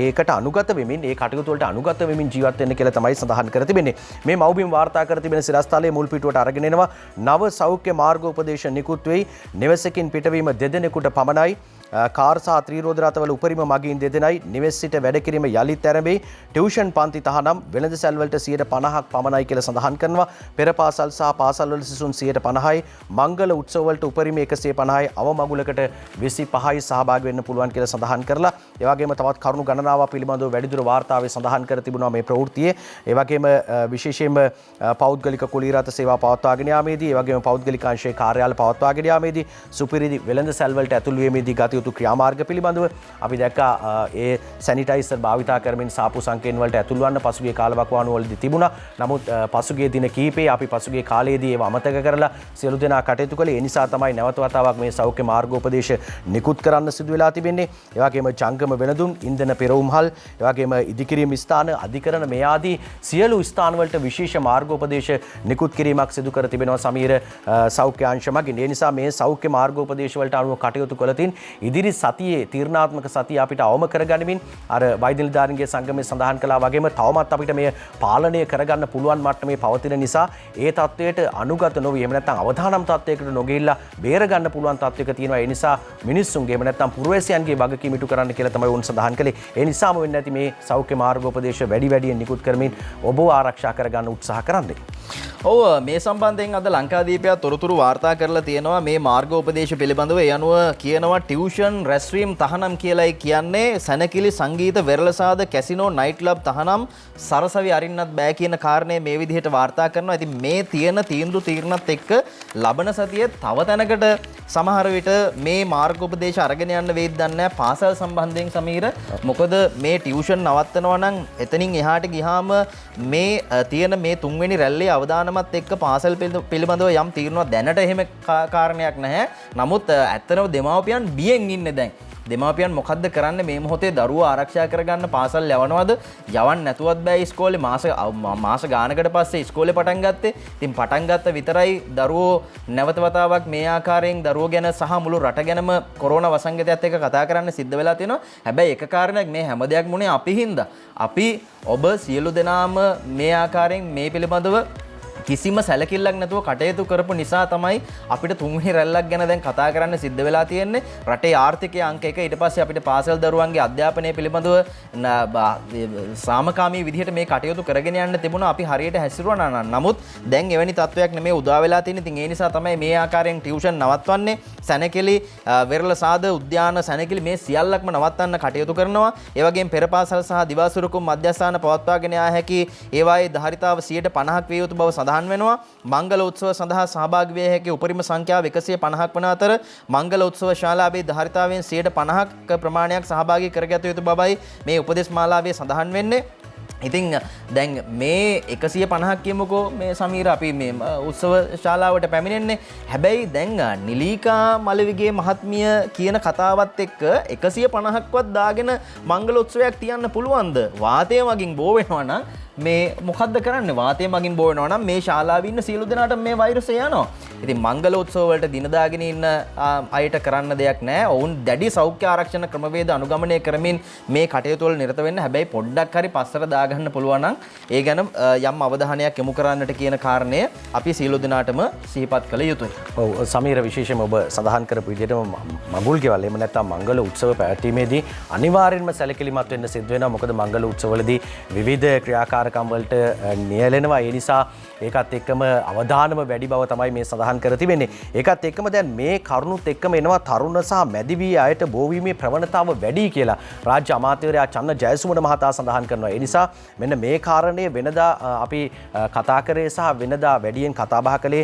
ඒකට අනුගත වෙමින් ඒ කටයුතු වලට අනුගත වෙමින් ජීවත් වෙන්න කියලා තමයි සඳහන් කර තිබෙන්නේ. මේ මව්බිම් වාර්තා කර තිබෙන සිරස්තලයේ මුල් පිටුවට අරගෙන එනවා නව සෞඛ්‍ය මාර්ගෝපදේශ නිකුත් වෙයි. නිවසකින් පිටවීම 2 දෙනෙකුට පමණයි. කාර් සහ ත්‍රිරෝද රථවල උපරිම මගීන් 2 දෙනයි. නිවෙස් සිට වැඩ කිරීම යලිත් ආරම්භයි. ටියුෂන් පන්ති තහනම් වෙළඳ සැල් වලට 50%ක් පමණයි කියලා සඳහන් කරනවා. පෙර පාසල් සහ පාසල් වල සිසුන් 50%යි. මංගල උත්සව වලට උපරිම 150යි. අවමගුලකට 25යි සහභාගී වෙන්න පුළුවන් කියලා සඳහන් කරලා ඒ වගේම තවත් කරුණු ගණනාවක් පිළිබඳව වැඩිදුර වාර්තාවේ සඳහන් කර තිබුණා මේ ප්‍රවෘත්තියේ. ඒ වගේම විශේෂයෙන්ම පෞද්ගලික කුලී රථ සේවා පවත්වාගෙන යාමේදී ඒ වගේම පෞද්ගලික අංශයේ කාර්යාල පවත්වාගෙන යාමේදී සුපිරි වෙළඳ සැල් වලට ඇතුළු වීමේදී ගත යුතු ක්‍රියාමාර්ග පිළිබඳව අපි දැක්කා. ඒ සැනිටයිසර් භාවිතා කරමින් සාපු සංකේන් වලට ඇතුළු වන්න පසුගිය කාලවකවානු වලදී තිබුණා. නමුත් පසුගිය දින කිහිපේ අපි පසුගිය කාලයේදී ඒව අමතක කරලා සියලු දෙනා කටයුතු කළේ. ඒ නිසා තමයි නැවත වතාවක් මේ සෞඛ්‍ය මාර්ගෝපදේශ නිකුත් කරන්න සිදු වෙලා තිබෙන්නේ. ඒ වගේම ජංගම වෙනදුන්, ඉන්ධන පෙරවුම්හල්, ඒ වගේම ඉදිකිරීම ස්ථාන, අධිකරණ මේ ආදී සියලු ස්ථාන වලට විශේෂ මාර්ගෝපදේශ නිකුත් කිරීමක් සිදු කර තිබෙනවා සමීර සෞඛ්‍ය අංශ මගින්. ඒ නිසා මේ සෞඛ්‍ය මාර්ගෝපදේශ වලට අනුව කටයුතු කළතින් ඉදිරි සතියේ තීරණාත්මක සතිය අපිට අවම කරගනිමින් අර වෛද්‍ය නිලධාරීන්ගේ සංගමයේ සඳහන් කළා වගේම තවමත් අපිට මේ පාලනය කරගන්න පුළුවන් මට්ටමේ පවතින නිසා ඒ තත්වයට අනුගත නොවී එහෙම නැත්නම් අවදානම් තත්වයකට නොගෙilla බේර ගන්න පුළුවන් තත්වයක තියෙනවා. ඒ නිසා මිනිස්සුන්ගේ එහෙම නැත්නම් පුරවැසියන්ගේ වගකීම ඉටු කරන්න කියලා තමයි උන් සඳහන් කළේ. ඒ නිසාම වෙන්නේ නැති මේ සෞඛ්‍ය මාර්ගෝපදේශ වැඩියෙන් නිකුත් කරමින් ඔබව ආරක්ෂා කරගන්න උත්සාහ කරන්නේ. ඔව් මේ සම්බන්ධයෙන් අද ලංකාදීපය තොරතුරු වාර්තා කරලා තියෙනවා මේ මාර්ගෝපදේශ පිළිබඳව. ඒ අනුව කියනවා ටියුෂන් රැස්වීම් තහනම් කියලායි කියන්නේ. සැනකිලි සංගීත වෙරළසාද කැසිනෝ නයිට් ක්ලබ් තහනම් සරසවි අරින්නත් බෑ කියන කාරණේ මේ විදිහට වාර්තා කරනවා. ඉතින් මේ තියෙන තීරණත් එක්ක ලබන සතියේ තව තැනකට සමහර විට මේ මාර්ගෝපදේශ අරගෙන යන්න වේද දන්නේ පාසල් සම්බන්ධයෙන් සමීර. මොකද මේ ටියුෂන් නවත්තනවා නම් එතනින් එහාට ගියාම මේ තියෙන මේ තුන්වෙනි රැල්ලේ අවදානමත් එක්ක පාසල් පිළිබඳව යම් තීරණයක් දැනට එහෙම කාරණයක් නැහැ. නමුත් ඇත්තනම දෙමාපියන් බියෙන් ඉන්නේ දැන්. දෙමාපියන් මොකද්ද කරන්නේ මේ මොහොතේ දරුවෝ ආරක්ෂා කරගන්න පාසල් යවනවද යවන්න නැතුවත් බෑ ඉස්කෝලේ මාස ගානකට පස්සේ ඉස්කෝලේ පටන් ගත්තේ. ඉතින් පටන් ගත්ත විතරයි දරුවෝ නැවත වතාවක් මේ ආකාරයෙන් දරුවෝ ගැන සහ මුළු රට ගැනම කොරෝනා වසංගතයත් එක්ක කතා කරන්න සිද්ධ වෙලා තියෙනවා. හැබැයි එක කාරණයක් මේ හැම දෙයක් මුනේ අපි හින්දා. අපි ඔබ සියලු දෙනාම මේ ආකාරයෙන් මේ පිළිබඳව කිසිම සැලකිල්ලක් නැතුව කටයුතු කරපු නිසා තමයි අපිට තුන්වෙනි රැල්ලක් ගැන දැන් කතා කරන්න සිද්ධ වෙලා තියෙන්නේ. රටේ ආර්ථිකයේ අංක 1 ඊට පස්සේ අපිට පාසල් දරුවන්ගේ අධ්‍යාපනය පිළිබඳව සාමකාමී විදිහට මේ කටයුතු කරගෙන යන්න තිබුණා. අපි හරියට හැසිරුණා. නමුත් දැන් එවැනි තත්වයක් නෙමෙයි උදා වෙලා තියෙන්නේ. ඉතින් ඒ නිසා තමයි මේ ආකාරයෙන් ටියුෂන් නවත්වන්නේ. සැනකෙලි වෙරළසාද උද්‍යාන සැනකෙලි මේ සියල්ලක්ම නවත්වන්න කටයුතු කරනවා. ඒ වගේම පෙර පාසල් සහ දිවාසුරුකුම් මධ්‍යස්ථාන පවත්වාගෙන යා හැකි ඒවායේ ධාරිතාව 50% විය යුතු බව සඳහන් වෙනවා. මංගල උත්සව සඳහා සහභාගී විය හැකි උපරිම සංඛ්‍යාව 150ක් වන අතර මංගල උත්සව ශාලාවේ ධාරිතාවෙන් 50%ක ප්‍රමාණයක් සහභාගී කරගත යුතු බවයි මේ උපදේශ මාලාවේ සඳහන් වෙන්නේ. ඉතින් දැන් මේ 150ක් කියමුකෝ මේ සමීර අපි මේ උත්සව ශාලාවට පැමිණෙන්නේ. හැබැයි දැන් නිලීකා මලවිගේ මහත්මිය කියන කතාවත් එක්ක 150ක්වත් දාගෙන මංගල උත්සවයක් තියන්න පුළුවන්ද? වාතය මගින් බෝ වෙනවා නම් මේ මොකද්ද කරන්නේ? වාතය මගින් බෝ වෙනවා නම් මේ ශාලාවේ ඉන්න සියලු දෙනාට මේ වෛරසය යනවා. ඉතින් මංගල උත්සව වලට දින දාගෙන ඉන්න අයට කරන්න දෙයක් නැහැ. ඔවුන් දැඩි සෞඛ්‍ය ආරක්ෂණ ක්‍රමවේද අනුගමනය කරමින් මේ කටයුතු වල නිරත වෙන්න. හැබැයි පොඩ්ඩක් හරි පස්සට දාගන්න පුළුවන් නම් ඒ ගැන යම් අවධානයක් යොමු කරන්නට කියන කාරණය අපි සියලු දෙනාටම සිහිපත් කළ යුතුයි. ඔව් සමීර විශේෂයෙන්ම ඔබ සඳහන් කරපු විදිහටම මඟුල් ගෙවල් එහෙම නැත්නම් මංගල උත්සව පැවැත්වීමේදී අනිවාර්යෙන්ම සැලකිලිමත් වෙන්න සිද්ධ වෙනවා. මොකද මංගල උත්සවවලදී විවිධ ක්‍රියාකාරකම් වලට නියැලෙනවා. ඒ නිසා ඒකත් එක්කම අවධානම වැඩි බව තමයි මේ සඳහන් කර තිබෙන්නේ. ඒකත් එක්කම දැන් මේ කරුණුත් එක්කම එනවා තරුණ සහ මැදි වී අයට බෝවීමේ ප්‍රවණතාව වැඩි කියලා රාජ්‍ය අමාත්‍යවරයා චන්න ජයසුමන මහතා සඳහන් කරනවා. ඒ නිසා මෙන්න මේ කාරණය වෙනදා අපි කතා කරේ සහ වෙනදා වැඩියෙන් කතා බහ කළේ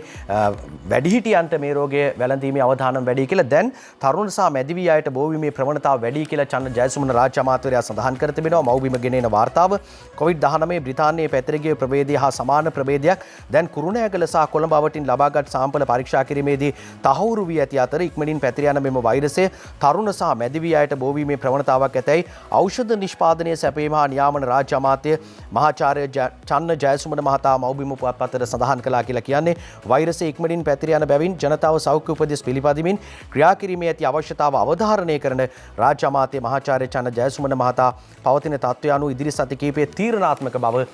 වැඩිහිටියන්ට මේ රෝගය වැළඳීමේ අවධානම වැඩි කියලා. දැන් තරුණ සහ මැදි වී අයට බෝවීමේ ප්‍රවණතාව වැඩි කියලා චන්න ජයසුමන රාජ්‍ය අමාත්‍යවරයා සඳහන් කර තිබෙනවා. මව්බිම ගෙනෙන වාර්තාව COVID-19 බ්‍රිතාන්‍යයේ පැතිර ගිය ප්‍රභේදය හා සමාන ප්‍රභේදයක් දැන් කුරුණෑගල සහ කොළඹ අවටින් ලබාගත් සාම්පල පරීක්ෂා කිරීමේදී තහවුරු වී ඇති අතර ඉක්මනින් පැතිර යන මෙම වෛරසය තරුණ සහ මැදි වී අයට බෝවීමේ ප්‍රවණතාවක් ඇතැයි ඖෂධ නිෂ්පාදනය සැපයීම හා නියාමන රාජ්‍ය අමාත්‍ය මහාචාර්ය චන්න ජයසුමන මහතා මව්බිම පුවත්පතට සඳහන් කළා කියලා කියන්නේ. වෛරසය ඉක්මනින් පැතිර යන බැවින් ජනතාව සෞඛ්‍ය උපදෙස් පිළිපදිමින් ක්‍රියා කිරීමේ ඇති අවශ්‍යතාව අවධාරණය කරන රාජ්‍ය අමාත්‍ය මහාචාර්ය චන්න ජයසුමන මහතා පවතින තත්ත්වය අනුව ඉදිරි සති කිහිපයේ තීරණාත්මක බව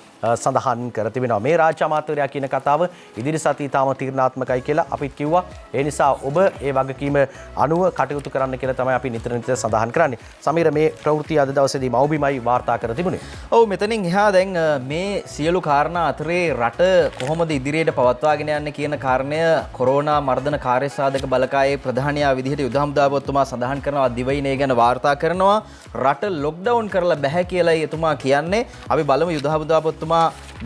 සඳහන් කර තිබෙනවා. මේ රාජ්‍ය අමාත්‍යවරයා කියන කතාව ඉදිරි සතිය තාම තීරණාත්මකයි කියලා අපිත් කිව්වා. ඒ නිසා ඔබ ඒ වගකීම අනුව කටයුතු කරන්න කියලා තමයි අපි නිතර සඳහන් කරන්නේ. සමීර මේ ප්‍රවෘත්ති අද දවසේදී මව්බිමයි වාර්තා කර තිබුණේ. ඔව් මෙතනින් එහා දැන් මේ සියලු කාරණා අතරේ රට කොහොමද ඉදිරියට පවත්වාගෙන යන්නේ කියන කාරණය කොරෝනා මර්ධන කාර්යසාධක බලකායේ ප්‍රධානියා විදිහට යුද හමුදාපතිතුමා සඳහන් කරනවා. දිවයිනේ ගැන වාර්තා කරනවා. රට ලොක්ඩවුන් කරලා බෑ කියලායි එතුමා කියන්නේ. අපි බලමු යුද හමුදාපතිතුමා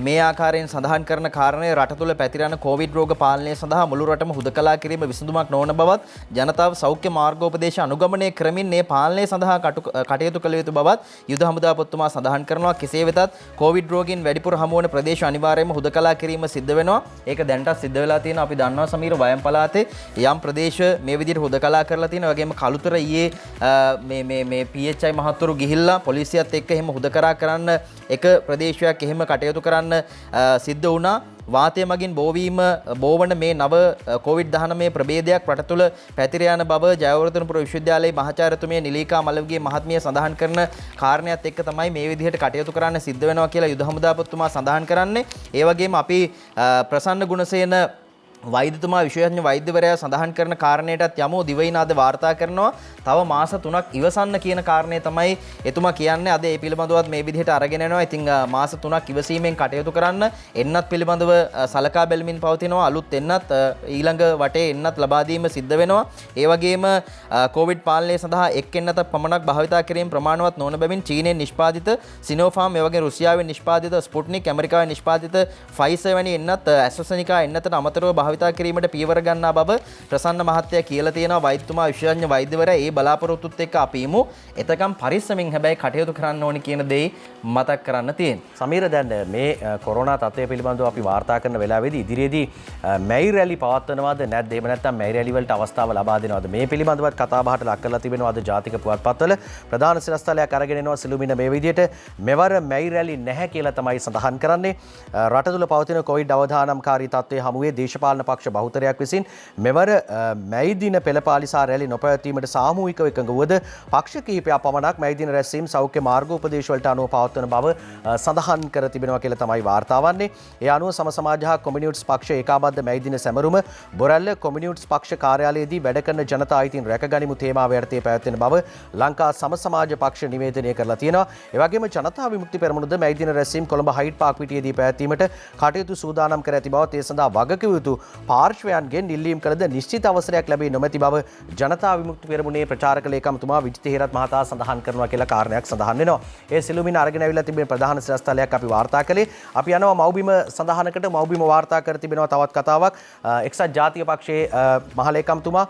මේ ආකාරයෙන් සඳහන් කරන කාරණය රට තුළ පැතිර යන කොවිඩ් රෝග පාලනය සඳහා මුළු රටම හුදකලා කිරීම විසඳුමක් නොවන බවත් ජනතාව සෞඛ්‍ය මාර්ගෝපදේශ අනුගමනය කරමින් මේ පාලනය සඳහා කටයුතු කළ යුතු බවත් යුද හමුදාපතිතුමා සඳහන් කරනවා. කෙසේ වෙතත් කොවිඩ් රෝගීන් වැඩිපුර හමු වන ප්‍රදේශ අනිවාර්යයෙන්ම හුදකලා කිරීම සිද්ධ වෙනවා. ඒක දැනටත් සිද්ධ වෙලා තියෙනවා. අපි දන්නවා සමීර වයම් පළාතේ යම් ප්‍රදේශ මේ විදිහට හුදකලා කරලා තියෙනවා. වගේම කළුතර ඊයේ මේ PHI මහත්වරු ගිහිල්ලා පොලිසියත් එක්ක එහෙම හුදකලා කරන්න එක ප්‍රදේශයක් එහෙම කටයුතු කරන්න සිද්ධ වුණා. වාතය මගින් බෝවීම බෝවන මේ නව COVID-19 ප්‍රභේදයක් රට තුළ පැතිර යන බව ජයවර්ධනපුර විශ්වවිද්‍යාලයේ මහාචාර්යතුමිය නිලීකා මලවගේ මහත්මිය සඳහන් කරන කාරණයක් එක්ක තමයි මේ විදිහට කටයුතු කරන්න සිද්ධ වෙනවා කියලා යුද හමුදාපතිතුමා සඳහන් කරන්නේ. ඒ වගේම අපි ප්‍රසන්න ගුණසේන වෛද්‍යතුමා විශේෂඥ වෛද්‍යවරයා සඳහන් කරන කාරණයටත් යමු. දිවයින අද වාර්තා කරනවා තව මාස 3ක් ඉවසන්න කියන කාරණේ තමයි එතුමා කියන්නේ. අද ඒ පිළිබඳවත් මේ විදිහට අරගෙන යනවා. ඉතින් මාස 3ක් ඉවසීමෙන් කටයුතු කරන්න එන්නත් පිළිබඳව සලකා බැලමින් පවතිනවා. අලුත් එන්නත් ඊළඟ වටේ එන්නත් ලබා දීම සිද්ධ වෙනවා. ඒ වගේම කොවිඩ් පාලනය සඳහා එක් එන්නතක් පමණක් භාවිතා කිරීම ප්‍රමාණවත් නොවන බැවින් චීනයෙන් නිෂ්පාදිත සිනෝෆාම් ඒ වගේ රුසියාවෙන් නිෂ්පාදිත ස්පුට්නික් ඇමරිකාවෙන් නිෂ්පාදිත ෆයිසර් වැනි එන්නත් ඇස්ට්‍රසෙනිකා එන්නතට අමතරව භාවිතා කිරීමට පියවර ගන්නා බව ප්‍රසන්න මහත්තයා කියලා තියෙනවා. වෛද්‍යතුමා විශේෂඥ වෛද්‍යවරයා ඒ බලාපොරොත්තුත් එක්ක අපි ඉමු. එතකම් පරිස්සමින් හැබැයි කටයුතු කරන්න ඕනි කියන දේ මතක් කරන්න තියෙනවා. සමීර දැන් මේ කොරෝනා තත්ත්වය පිළිබඳව අපි වාර්තා කරන වෙලාවේදී ඉදිරියේදී මැයි රැලි පවත්වනවද නැත්ද? එහෙම නැත්නම් මැයි රැලි වලට අවස්ථාව ලබා දෙනවද? මේ පිළිබඳවත් කතා බහට ලක් කරලා තිබෙනවා අද ජාතික පුවත්පත්වල. ප්‍රධාන සිරස්තලයක් අරගෙන එනවා සිළුමිණ මේ විදිහට මෙවර මැයි රැලි නැහැ කියලා තමයි සඳහන් කරන්නේ. රට තුළ පවතින කොවිඩ් අවදානම්කාරී තත්ත්වයේ හමුවේ දේශපාලන පක්ෂ බහුතරයක් විසින් මෙවර මැයි දින පෙළපාලිසා රැලි නොපැවැත්වීමට සාමූහිකව එකඟ වුවද පක්ෂ කිහිපයක් පමණක් මැයි දින රැස්වීම සෞඛ්‍ය මාර්ගෝපදේශ වලට අනුව පවත්වන බව සඳහන් කර තිබෙනවා කියලා තමයි වාර්තා වන්නේ. ඒ අනුව සම සමාජ හා කොමියුනිස්ට් පක්ෂ ඒකාබද්ධ මැයි දින සැමරුම බොරැල්ල කොමියුනිස්ට් පක්ෂ කාර්යාලයේදී වැඩ කරන ජනතා අයිතීන් රැකගනිමු තේමාව යටතේ පැවැත්වෙන බව ලංකා සම සමාජ පක්ෂ නිවේදනය කරලා තියෙනවා. ඒ වගේම ජනතා විමුක්ති පෙරමුණද මැයි දින රැස්වීම කොළඹ හයිඩ් පාක් පිටියේදී පැවැත්වීමට කටයුතු සූදානම් කර ඇති බවත් ඒ සඳහා වගකිව යුතු පාර්ශ්වයන්ගෙන් ඉල්ලීම් කළද නිශ්චිත අවසරයක් ලැබී නොමැති බව ජනතා විමුක්ති පෙරමුණේ ප්‍රචාරක ලේකම්තුමා විජිත හේරත් මහතා සඳහන් කරනවා කියලා කාරණයක් සඳහන් වෙනවා. ඒ සිළුමිණ අරගෙන ඇවිල්ලා තිබෙන ප්‍රධාන සිරස්තලයක් අපි වාර්තා කළේ. අපි යනවා මව්බිම සඳහනකට. මව්බිම වාර්තා කර තිබෙනවා තවත් කතාවක්. එක්සත් ජාතික පක්ෂයේ මහ ලේකම්තුමා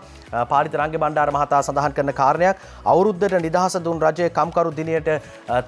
පාරිත රංගේ බණ්ඩාර මහතා සඳහන් කරන කාරණයක් අවුරුද්දට නිදහස දුන් රජයේ කම්කරු දිනයට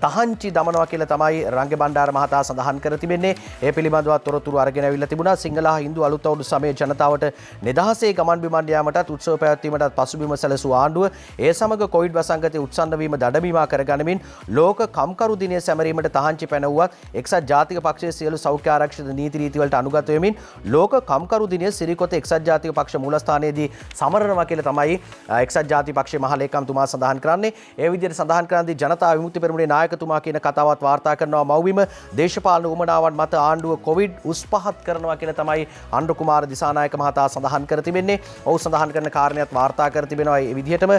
තහංචි දමනවා කියලා තමයි රංගේ බණ්ඩාර මහතා සඳහන් කර තිබෙන්නේ. ඒ පිළිබඳව තොරතුරු අරගෙන ඇවිල්ලා තිබුණා. සිංහල හා හින්දු අලුත් අවුරුදු සමයේ ජනතාවට නිදහසේ ගමන් බිමන් යාමටත් උත්සව පැවැත්වීමටත් පසුබිම සැලසූ ආණ්ඩුව ඒ සමග කොවිඩ් වසංගතයේ උත්සන්න වීම දඩමීමා කරගනිමින් ලෝක කම්කරු දිනය සැමරීමට තහංචි පැනවුවත් එක්සත් ජාතික පක්ෂයේ සියලු සෞඛ්‍ය ආරක්ෂිත නීති රීති වලට අනුගත වෙමින් ලෝක කම්කරු දිනය සිරිකොත එක්සත් ජාතික පක්ෂ මූලස්ථානයේදී සමරනවා කියලා තමයි එක්සත් ජාතික පක්ෂයේ මහ ලේකම්තුමා සඳහන් කරන්නේ. ඒ විදිහට සඳහන් කරන්නේ ජනතා විමුක්ති පෙරමුණේ නායකතුමා කියන කතාවත් වාර්තා කරනවා. මව්බිම දේශපාලන උමනාවන් මත ආණ්ඩුව කොවිඩ් උස්පහත් කරනවා කියලා තමයි අනුර කුමාර දිසානායක මහතා සඳහන් කර තිබෙන්නේ. ඔහු සඳහන් කරන කාරණයක් වාර්තා කර තිබෙනවා. ඒ විදිහටම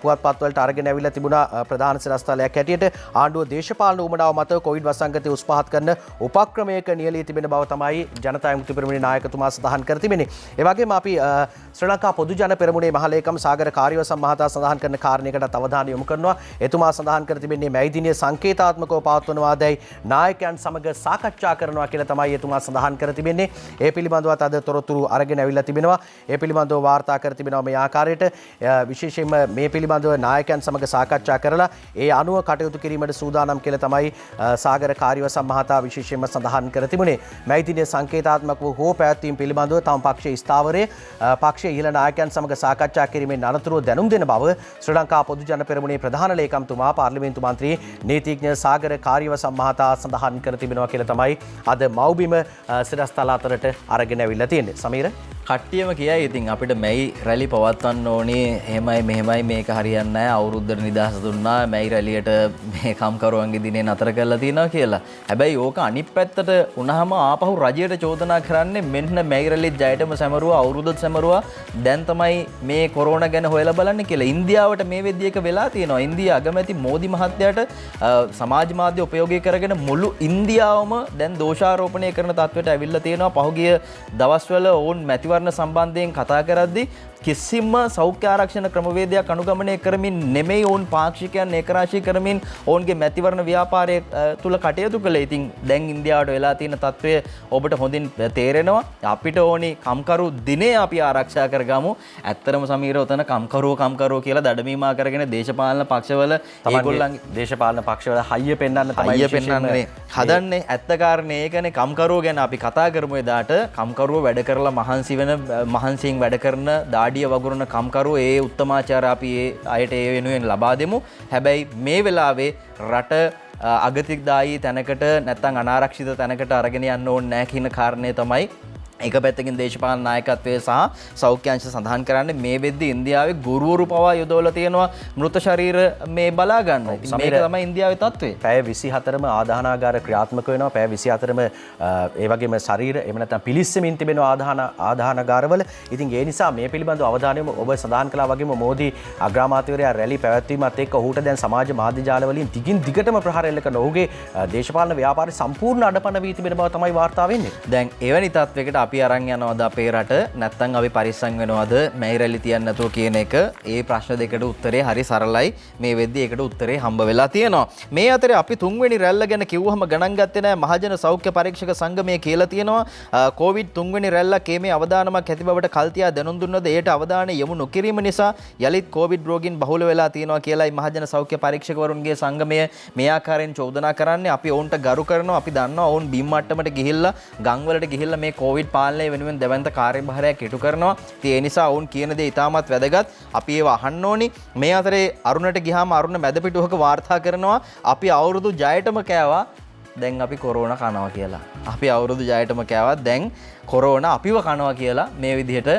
පුවත්පත්වලට අරගෙන ඇවිල්ලා තිබුණා ප්‍රධාන සිරස්තලයක් හැටියට ආණ්ඩුව දේශපාලන උමනාව මත කොවිඩ් වසංගතය උස්පහත් කරන උපක්‍රමයක නියැලී තිබෙන බව තමයි ජනතා විමුක්ති පෙරමුණේ නායකතුමා සඳහන් කර තිබෙන්නේ. ඒ වගේම අපි ශ්‍රී ලංකා පොදු ජන පෙරමුණේ මහ ලේකම් සාගර කාර්යවසම් මහතා සඳහන් කරන කාරණයකට අවධානය යොමු කරනවා. එතුමා සඳහන් කර තිබෙන්නේ මැයි දිනයේ සංකේතාත්මකව පවත්වනවාදයි නායකයන් සමග සාකච්ඡා කරනවා කියලා තමයි එතුමා සඳහන් කර තිබෙන්නේ. ඒ පිළිබඳවත් අද තොරතුරු අරගෙන ඇවිල්ලා තිබෙනවා. ඒ පිළිබඳව වාර්තා කර තිබෙනවා මේ ආකාරයට. විශේෂයෙන්ම මේ පිළිබඳව නායකයන් සමග සාකච්ඡා කරලා ඒ අනුව කටයුතු කිරීමට සූදානම් කියලා තමයි සාගර කාර්යවසම් මහතා විශේෂයෙන්ම සඳහන් කර තිබුණේ. මැයි දිනයේ සංකේතාත්මකව හෝ පැවැත්වීම පිළිබඳව තම පක්ෂයේ ස්ථාවරයේ පක්ෂයේ ඉහළ නායකයන් සමග සාකච්ඡා කිරීමෙන් අනතුරුව දැනුම් දෙන බව ශ්‍රී ලංකා පොදු ජන පෙරමුණේ ප්‍රධාන ලේකම්තුමා පාර්ලිමේන්තු මන්ත්‍රී නීතිඥ සාගර කාර්යවසම් මහතා සඳහන් කර තිබෙනවා කියලා තමයි අද මව්බිම සිරස්තල අතරට අරගෙන ඇවිල්ලා තියෙන්නේ. සමීර කට්ටියම කියයි ඉතින් අපිට මැයි රැලි පවත්වන්න ඕනේ එහෙමයි මෙහෙමයි මේක හරියන්නේ නැහැ අවුරුද්දට නිදහස දුන්නා මැයි රැලියට මේ කම්කරුවන්ගේ දිනේ නතර කරලා තියෙනවා කියලා. හැබැයි ඕක අනිත් පැත්තට වුණාම ආපහු රජයට චෝදනා කරන්නේ මෙන්න මැයි රැලිත් ජයටම සැමරුවා අවුරුද්දත් සැමරුවා දැන් තමයි මේ කොරෝනා ගැන හොයලා බලන්න කියලා. ඉන්දියාවට මේ වෙද්දී එක වෙලා තියෙනවා. ඉන්දියා අගමැති මෝදි මහත්තයාට සමාජ මාධ්‍ය උපයෝගී කරගෙන මුළු ඉන්දියාවම දැන් දෝෂාරෝපණය කරන තත්ත්වයට ඇවිල්ලා තියෙනවා. පහුගිය දවස්වල ඕන් මැතිවරණ සම්බන්ධයෙන් කතා කරද්දී කිසිම සෞඛ්‍ය ආරක්ෂණ ක්‍රමවේදයක් අනුගමනය කරමින් නෙමෙයි ඕන් පාක්ෂිකයන් ඒකරාශී කරමින් ඔවුන්ගේ මැතිවරණ ව්‍යාපාරය තුල කටයුතු කළේ. ඉතින් දැන් ඉන්දියාවට වෙලා තියෙන තත්ත්වය ඔබට හොඳින් තේරෙනවා. අපිට ඕනි කම්කරු දිනේ අපි ආරක්ෂා කරගමු. ඇත්තරම සමීර උතන කම්කරුව කියලා දඩමීමා කරගෙන දේශපාලන පක්ෂවල ඒගොල්ලන්ගේ දේශපාලන පක්ෂවල හයිය පෙන්වන්න තමයි හයිය පෙන්වන්නේ හදන්නේ. ඇත්ත කාරණේ ඒකනේ කම්කරුව ගැන අපි කතා කරමු එදාට. කම්කරුව වැඩ කරලා මහන්සියෙන් වැඩ කරන දාඩිය වගුරුන කම්කරුව ඒ උත්තමාචාර අපි ඒ අයට ඒ වෙනුවෙන් ලබා දෙමු. හැබැයි මේ වෙලාවේ රට අගතිදායී තැනකට නැත්නම් අනාරක්ෂිත තැනකට අරගෙන යන්න ඕනේ නැහැ කියන කාරණේ තමයි එක පැත්තකින් දේශපාලන නායකත්වයේ සහ සෞඛ්‍ය අංශ සඳහන් කරන්නේ මේ වෙද්දී ඉන්දියාවේ ගුරුවරු පවා යොදවලා තියෙනවා මෘත ශරීර මේ බලා ගන්න. ඉතින් මේක තමයි ඉන්දියාවේ තත්ත්වය. පැය 24ම ආදාහනාගාර ක්‍රියාත්මක වෙනවා. පැය 24ම ඒ වගේම ශරීර එහෙම නැත්නම් පිලිස්සමින් තිබෙන ආදාහනාගාරවල. ඉතින් ඒ නිසා මේ පිළිබඳව අවධානය ඔබ සඳහන් කළා වගේම මෝදි අග්‍රාමාත්‍යවරයා රැලි පැවැත්වීමත් එක්ක ඔහුට දැන් සමාජ මාධ්‍ය ජාල වලින් දිගින් දිගටම ප්‍රහාර එල්ල කරන ඔහුගේ දේශපාලන ව්‍යාපාරය සම්පූර්ණ අඩපණ වී තිබෙන බව තමයි වාර්තා වෙන්නේ. දැන් එවැනි තත්වයකට අපි අරන් යනවාද අපේ රට නැත්නම් අපි පරිස්සම් වෙනවද මේ රැලි තියන්න නැතුව කියන එක ඒ ප්‍රශ්න දෙකට උත්තරේ හරි සරලයි මේ වෙද්දී ඒකට උත්තරේ හම්බ වෙලා තියෙනවා මේ අතරේ අපි තුන්වෙනි රැල්ල ගැන කිව්වහම ගණන් ගත්තේ නැහැ මහජන සෞඛ්‍ය පරීක්ෂක සංගමය කියලා තියෙනවා කොවිඩ් තුන්වෙනි රැල්ලක් මේ අවදානමක් ඇති බවට කල්තියා දැනුම් දුන්නද ඒට අවධානය යොමු නොකිරීම නිසා යලිත් කොවිඩ් රෝගීන් බහුල වෙලා තියෙනවා කියලායි මහජන සෞඛ්‍ය පරීක්ෂකවරුන්ගේ සංගමය මේ ආකාරයෙන් චෝදනා කරන්නේ අපි ඔවුන්ට ගරු කරනවා අපි දන්නවා ඔවුන් බිම් මට්ටමට ගිහිල්ලා ගම් වලට ගිහිල්ලා මේ කොවිඩ් පාලනය වෙනුවෙන් දැවැන්ත කාර්යභාරයක් ඉටු කරනවා. ඉතින් ඒ නිසා ඔවුන් කියන දේ ඉතාමත් වැදගත්. අපි ඒව අහන්න ඕනි. මේ අතරේ අරුණට ගියාම අරුණ මැද පිටුවක වාර්තා කරනවා අපි අවුරුදු 6ටම කෑවා දැන් අපි කොරෝනා කනවා කියලා. අපි අවුරුදු 6ටම කෑවා දැන් කොරෝනා අපිව කනවා කියලා මේ විදිහට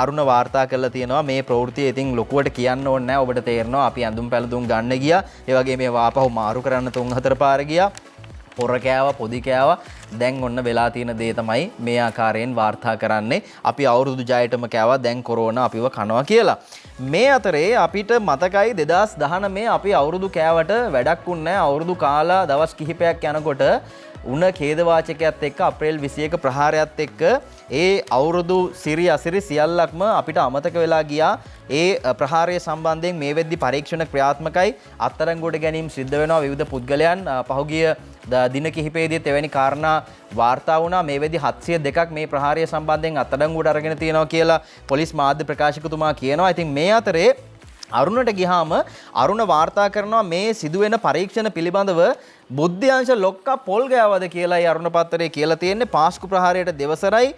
අරුණ වාර්තා කරලා තියෙනවා මේ ප්‍රවෘත්තිය. ඉතින් ලොකුවට කියන්න ඕනේ නැහැ. ඔබට තේරෙනවා අපි ඇඳුම් පැළඳුම් ගන්න ගියා. ඒ වගේ මේ වාපහු මාරු කරන්න 3-4 පාර ගියා. පොර කෑවා පොදි කෑවා දැන් ඔන්න වෙලා තියෙන දේ තමයි මේ ආකාරයෙන් වාර්තා කරන්නේ අපි අවුරුදු 6ටම කෑවා දැන් කොරෝනා අපිව කනවා කියලා. මේ අතරේ අපිට මතකයි 2019 අපි අවුරුදු කෑවට වැඩක් වුණේ නැහැ. අවුරුදු කාලා දවස් කිහිපයක් යනකොට උණ ඛේදවාචකයත් එක්ක අප්‍රේල් 21 ප්‍රහාරයත් එක්ක ඒ අවුරුදු සිරි අසිරි සියල්ලක්ම අපිට අමතක වෙලා ගියා. ඒ ප්‍රහාරය සම්බන්ධයෙන් මේ වෙද්දි පරීක්ෂණ ක්‍රියාත්මකයි අත්අඩංගුවට ගැනීම සිද්ධ වෙනවා විවිධ පුද්ගලයන් පහුගිය දින කිහිපයේදීත් එවැනි කාරණා වාර්තා වුණා මේ වෙද්දි 702ක් මේ ප්‍රහාරය සම්බන්ධයෙන් අත්අඩංගුවට අරගෙන තියෙනවා කියලා පොලිස් මාධ්‍ය ප්‍රකාශකතුමා කියනවා. ඉතින් මේ අතරේ අරුණට ගියාම අරුණ වාර්තා කරනවා මේ සිදුවෙන පරීක්ෂණ පිළිබඳව බුද්ධ්‍යංශ ලොක්කා පොල් ගෑවද කියලායි අරුණ පත්තරේ කියලා තියෙන්නේ. පාස්කු ප්‍රහාරයට දෙවසරයි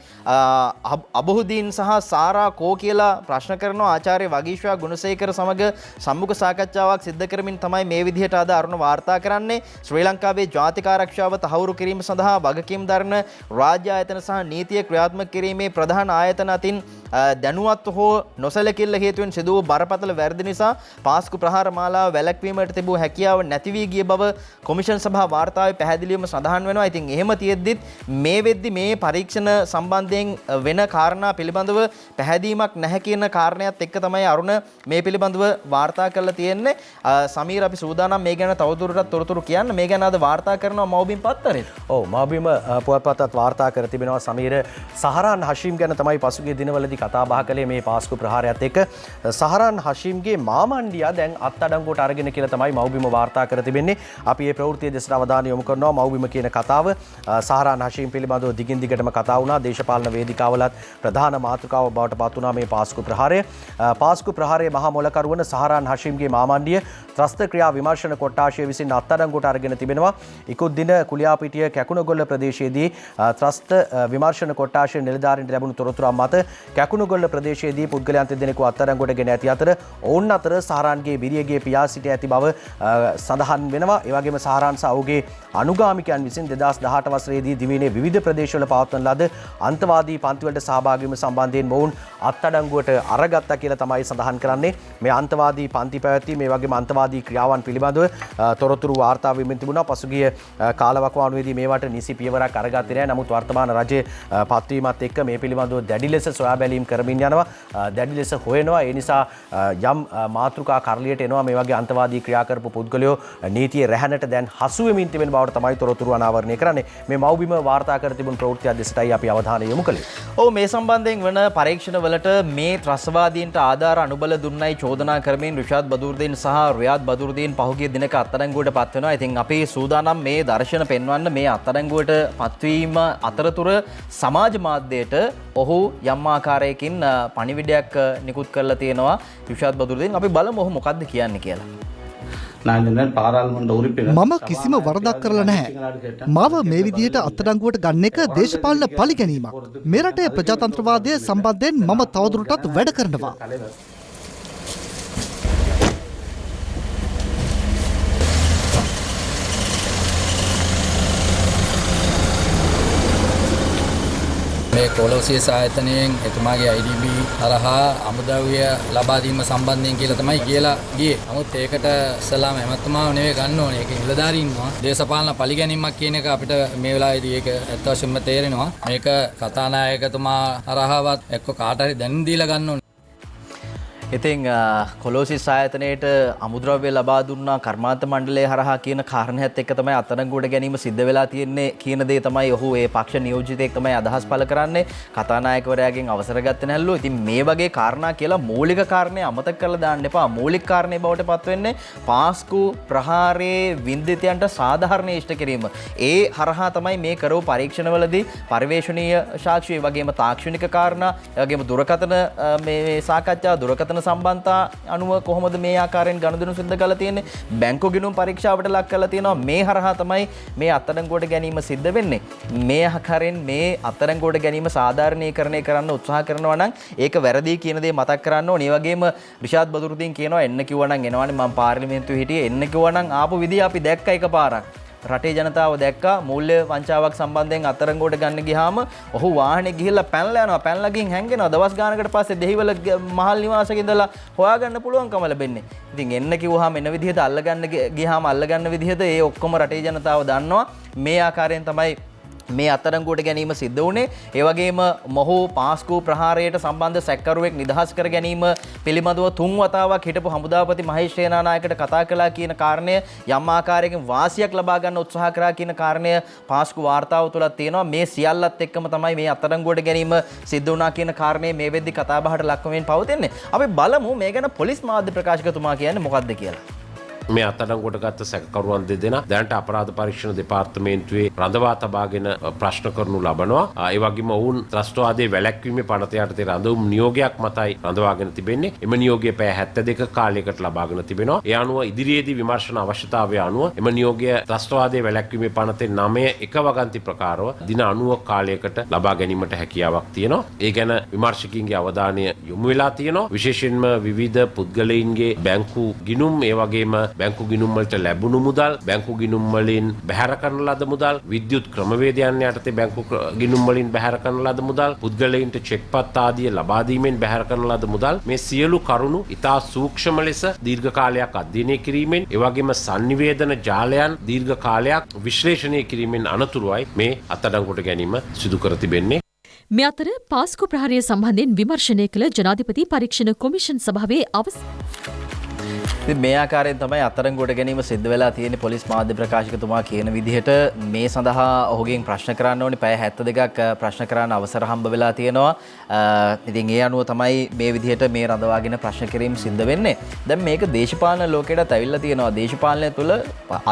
අබහුදීන් සහ සාරා කෝ කියලා ප්‍රශ්න කරනවා. ආචාර්ය වගීශ්වා ගුණසේකර සමග සම්මුඛ සාකච්ඡාවක් සිදු කරමින් තමයි මේ විදිහට අද අරුණ වාර්තා කරන්නේ. ශ්‍රී ලංකාවේ ජාතික ආරක්ෂාව තහවුරු කිරීම සඳහා වගකීම් දරන රාජ්‍ය ආයතන සහ නීතිය ක්‍රියාත්මක කිරීමේ ප්‍රධාන ආයතන අතින් දැනුවත් හෝ නොසැලකිල්ල හේතුවෙන් සිදු වූ බරපතල වැරදි නිසා පාස්කු ප්‍රහාර මාලාව වැළැක්වීමට තිබූ හැකියාව නැති වී ගිය බව කොමිෂන් සභා වාර්තාවේ පැහැදිලිවම සඳහන් වෙනවා. ඉතින් එහෙම තියෙද්දිත් මේ වෙද්දි මේ පරීක්ෂණ සම්බන්ධයෙන් වෙන කාරණා පිළිබඳව පැහැදීමක් නැහැ කියන කාරණයක් එක්ක තමයි අරුණ මේ පිළිබඳව වාර්තා කරලා තියෙන්නේ. සමීර අපි සූදානම් මේ ගැන තවදුරටත් තොරතුරු කියන්න. මේ ගැන අද වාර්තා කරනවා මව්බිම් පත්තරේ. ඔව් මව්බිම පුවත්පතත් වාර්තා කර තිබෙනවා සමීර. සහරාන් හෂීම් ගැන තමයි පසුගිය දිනවලදී කතා බහ කළේ මේ පාස්කු ප්‍රහාරයත් එක්ක. සහරාන් හෂීම්ගේ මාමණ්ඩියා දැන් අත්අඩංගුවට අරගෙන කියලා තමයි මව්බිම වාර්තා කර තිබෙන්නේ. අපි මේ ප්‍රවෘත්තිය දෙසට අවධානය යොමු කරනවා. මව්බිම කියන කතාව සහරාන් හෂීම් පිළිබඳව දිගින් දිගටම කතා වුණා. දේශපාලන වේදිකාවලත් ප්‍රධාන මාතෘකාව බවට පත් වුණා මේ පාස්කු ප්‍රහාරය. පාස්කු ප්‍රහාරයේ මහා මොලකරුවන සහරාන් හෂීම්ගේ මාමණ්ඩිය ත්‍රස්ත ක්‍රියා විමර්ශන කොට්ටාශය විසින් අත්අඩංගුවට අරගෙන තිබෙනවා. ඉකුත් දින කුලියාපිටිය කැකුණගොල්ල ප්‍රදේශයේදී ත්‍රස්ත විමර්ශන කොට්ටාශය නිලධාරීන්ට ලැබුණු තොරතුරු මත කැකුණගොල්ල ප්‍රදේශයේදී පුද්ගලයන් දෙදෙනෙකු අත්අඩංගුවට ගෙන ඇති අතර ඔවුන් අතර සහරාන්ගේ බිරියගේ පියා සිට ඇති බව සඳහන් වෙනවා. ඒ වගේම සහරාන් සහ ඔහුගේ අනුගාමිකයන් විසින් 2018 වසරේදී දිවයිනේ විවිධ ප්‍රදේශවල පවත්වන ලද අන්තවාදී පන්තිවලට සහභාගී වීම සම්බන්ධයෙන් මොවුන් අත්අඩංගුවට අරගත්තා කියලා තමයි සඳහන් කරන්නේ. මේ අන්තවාදී පන්ති පැවැත්වීම මේ වගේම අන්තවාදී ක්‍රියාවන් පිළිබඳව තොරතුරු වාර්තා වෙමින් තිබුණා. පසුගිය කාලවකවානුවේදී මේවට නිසි පියවරක් අරගත්තේ නැහැ. නමුත් වර්තමාන රජයේ පත්වීමත් එක්ක මේ පිළිබඳව දැඩි ලෙස සොයා බැලීම් කරමින් යනවා. දැඩි ලෙස හොයනවා. ඒ නිසා යම් මාතෘකා කරලියට එනවා මේ වගේ අන්තවාදී ක්‍රියා කරපු පුද්ගලයෝ නීතියේ රැහැනට දැන් හසු වෙමින් තිබෙන බවට තමයි තොරතුරු අනාවරණය කරන්නේ. මේ මව්බිම වාර්තා කර තිබුණු ප්‍රවෘත්ති අධ්‍යක්ෂටයි අපි අවධානය යොමු කළේ. ඔව් මේ සම්බන්ධයෙන් වන පරීක්ෂණ වලට මේ ත්‍රස්තවාදීන්ට ආධාර අනුබල දුන්නයි චෝදනා කරමින් රිෂාඩ් බදුර්දීන් සහ රියාද් බදුර්දීන් පහුගිය දිනක අත්අඩංගුවට පත් වෙනවා. ඉතින් අපි සූදානම් මේ දර්ශන පෙන්වන්න මේ අත්අඩංගුවට පත්වීම අතරතුර සමාජ මාධ්‍යයට ඔහු යම් ආකාරයකින් පණිවිඩයක් නිකුත් කරලා තියෙනවා රිෂාඩ් බදුර්දීන්. අපි බලමු ඔහු මොකද්ද කියන්නේ කියලා. මම කිසිම වරදක් කරලා නැහැ. මාව මේ විදිහට අත්අඩංගුවට ගන්න එක දේශපාලන පලිගැනීමක්. මේ රටේ ප්‍රජාතන්ත්‍රවාදය සම්බන්ධයෙන් මම තවදුරටත් වැඩ කරනවා. කොලොසියස් ආයතනයෙන් එතුමාගේ IDB හරහා අමුද්‍රව්‍ය ලබා දීම සම්බන්ධයෙන් කියලා තමයි කියලා ගියේ. නමුත් ඒකට ඉස්සලාම එමෙතුමාව නෙවෙයි ගන්න ඕනේ. ඒක නිලධාරීන් ඉන්නවා. දේශපාලන පරිගැනීමක් කියන එක අපිට මේ වෙලාවේදී ඒක ඇත්ත වශයෙන්ම තේරෙනවා. මේක කතානායකතුමා හරහාවත් එක්ක කාට හරි දැනුම් දීලා ගන්න ඕනේ. ඉතින් කොලෝසිස් ආයතනයට අමුද්‍රව්‍ය ලබා දුන්නා කර්මාන්ත මණ්ඩලය හරහා කියන කාරණයත් එක්ක තමයි අත්අඩංගුවට ගැනීම සිද්ධ වෙලා තියෙන්නේ කියන දේ තමයි ඔහු ඒ පක්ෂ නියෝජිතයෙක් තමයි අදහස් පළ කරන්නේ. කතානායකවරයාගෙන් අවසර ගත්තේ නැල්ලු. ඉතින් මේ වගේ කාරණා කියලා මූලික කාරණේ අමතක කරලා දාන්න එපා. මූලික කාරණේ බවට පත් වෙන්නේ පාස්කු ප්‍රහාරයේ වින්දිතයන්ට සාධාරණ ඉෂ්ට කිරීම. ඒ හරහා තමයි මේ කරව පරීක්ෂණවලදී පරිවේශනීය සාක්ෂි වගේම තාක්ෂණික කාරණා වගේම දුරකථන මේ සාකච්ඡා දුරකථන සම්බන්ධතා අනුව කොහොමද මේ ආකාරයෙන් ගනුදෙනු සිද්ධ කරලා තියෙන්නේ බැංකු ගිණුම් පරීක්ෂාවට ලක් කරලා තියෙනවා මේ හරහා තමයි මේ අත්අඩංගුවට ගැනීම සිද්ධ වෙන්නේ මේ ආකාරයෙන් මේ අත්අඩංගුවට ගැනීම සාධාරණීකරණය කරන්න උත්සාහ කරනවා නම් ඒක වැරදි කියන දේ මතක් කරන්න ඕනේ. ඒ වගේම රිෂාඩ් බදුරුදීන් කියනවා එන්න කිව්වා නම් එනවනේ මම පාර්ලිමේන්තුවේ හිටියේ එන්න කිව්වා නම් ආපු විදිය අපි දැක්ක එකපාරක්. රටේ ජනතාව දැක්කා මූල්‍ය වංචාවක් සම්බන්ධයෙන් අත්අඩංගුවට ගන්න ගියාම ඔහු වාහනේ ගිහිල්ලා පැනලා යනවා පැනලා ගින් හැංගෙනවා දවස් ගානකට පස්සේ දෙහිවල මහල් නිවාසයක ඉඳලා හොයාගන්න පුළුවන්කම ලැබෙන්නේ. ඉතින් එන්න කිව්වහම එන විදිහට අල්ලගන්න ගියාම අල්ලගන්න විදිහට ඒ ඔක්කොම රටේ ජනතාව දන්නවා මේ ආකාරයෙන් තමයි මේ අත්අඩංගුවට ගැනීම සිද්ධ වුණේ. ඒ වගේම මොහු පාස්කු ප්‍රහාරයට සම්බන්ධ සැකකරුවෙක් නිදහස් කර ගැනීම පිළිබඳව 3 වතාවක් හිටපු හමුදාපති මහේෂ් සේනානායකට කතා කළා කියන කාරණය යම් ආකාරයකින් වාසියක් ලබා ගන්න උත්සාහ කරා කියන කාරණය පාස්කු වාර්තාව තුළ තියෙනවා. මේ සියල්ලත් එක්කම තමයි මේ අත්අඩංගුවට ගැනීම සිද්ධ වුණා කියන කාරණය මේ වෙද්දි කතාබහට ලක්වමින් පවතින්නේ. අපි බලමු මේ ගැන පොලිස් මාධ්‍ය ප්‍රකාශකතුමා කියන්නේ මොකක්ද කියලා. මේ අත්අඩංගුවට ගත්ත සැකකරුවන් දෙදෙනා දැනට අපරාධ පරීක්ෂණ දෙපාර්තමේන්තුවේ රඳවා තබාගෙන ප්‍රශ්න කරනු ලබනවා. ඒ වගේම ඔවුන් ත්‍රස්තවාදයේ වැළැක්වීමේ පනත යටතේ රඳවුම් නියෝගයක් මතයි රඳවාගෙන තිබෙන්නේ. එම නියෝගය පැය 72 කාලයකට ලබාගෙන තිබෙනවා. ඒ අනුව ඉදිරියේදී විමර්ශන අවශ්‍යතාවය අනුව එම නියෝගය ත්‍රස්තවාදයේ වැළැක්වීමේ පනතේ 9 එක වගන්ති ප්‍රකාරව දින 90 කාලයකට ලබා ගැනීමට හැකියාවක් තියෙනවා. ඒ ගැන විමර්ශකයින්ගේ අවධානය යොමු වෙලා තියෙනවා. විශේෂයෙන්ම විවිධ පුද්ගලයින්ගේ බැංකු ගිණුම් ඒ වගේම බැංකු ගිණුම් වලට ලැබුණු මුදල්, බැංකු ගිණුම් වලින් බැහැර කරන ලද මුදල්, විද්‍යුත් ක්‍රමවේදයන් යටතේ බැංකු ගිණුම් වලින් බැහැර කරන ලද මුදල්, පුද්ගලයින්ට චෙක්පත් ආදිය ලබා දීමෙන් බැහැර කරන ලද මුදල් මේ සියලු කරුණු ඉතා සූක්ෂම ලෙස දීර්ඝ කාලයක් අධ්‍යයනය කිරීමෙන් ඒ වගේම sannivedana ජාලයන් දීර්ඝ කාලයක් විශ්ලේෂණය කිරීමෙන් අනතුරුවයි මේ අත්අඩංගුවට ගැනීම සිදු කර තිබෙන්නේ. මේ අතර පාස්කු ප්‍රහාරය සම්බන්ධයෙන් විමර්ශනය කළ ජනාධිපති පරීක්ෂණ කොමිෂන් සභාවේ මේ ආකාරයෙන් තමයි අත්අඩංගුවට ගැනීම සිද්ධ වෙලා තියෙන්නේ. පොලිස් මාධ්‍ය ප්‍රකාශකතුමා කියන විදිහට මේ සඳහා ඔහුගෙන් ප්‍රශ්න කරන්න ඕනේ. පැය 72ක් ප්‍රශ්න කරන්න අවසර හම්බ වෙලා තියෙනවා. ඉතින් ඒ අනුව තමයි මේ විදිහට මේ රඳවාගෙන ප්‍රශ්න කිරීම සිද්ධ වෙන්නේ. දැන් මේක දේශපාලන ලෝකයටත් ඇවිල්ලා තියෙනවා. දේශපාලනය තුළ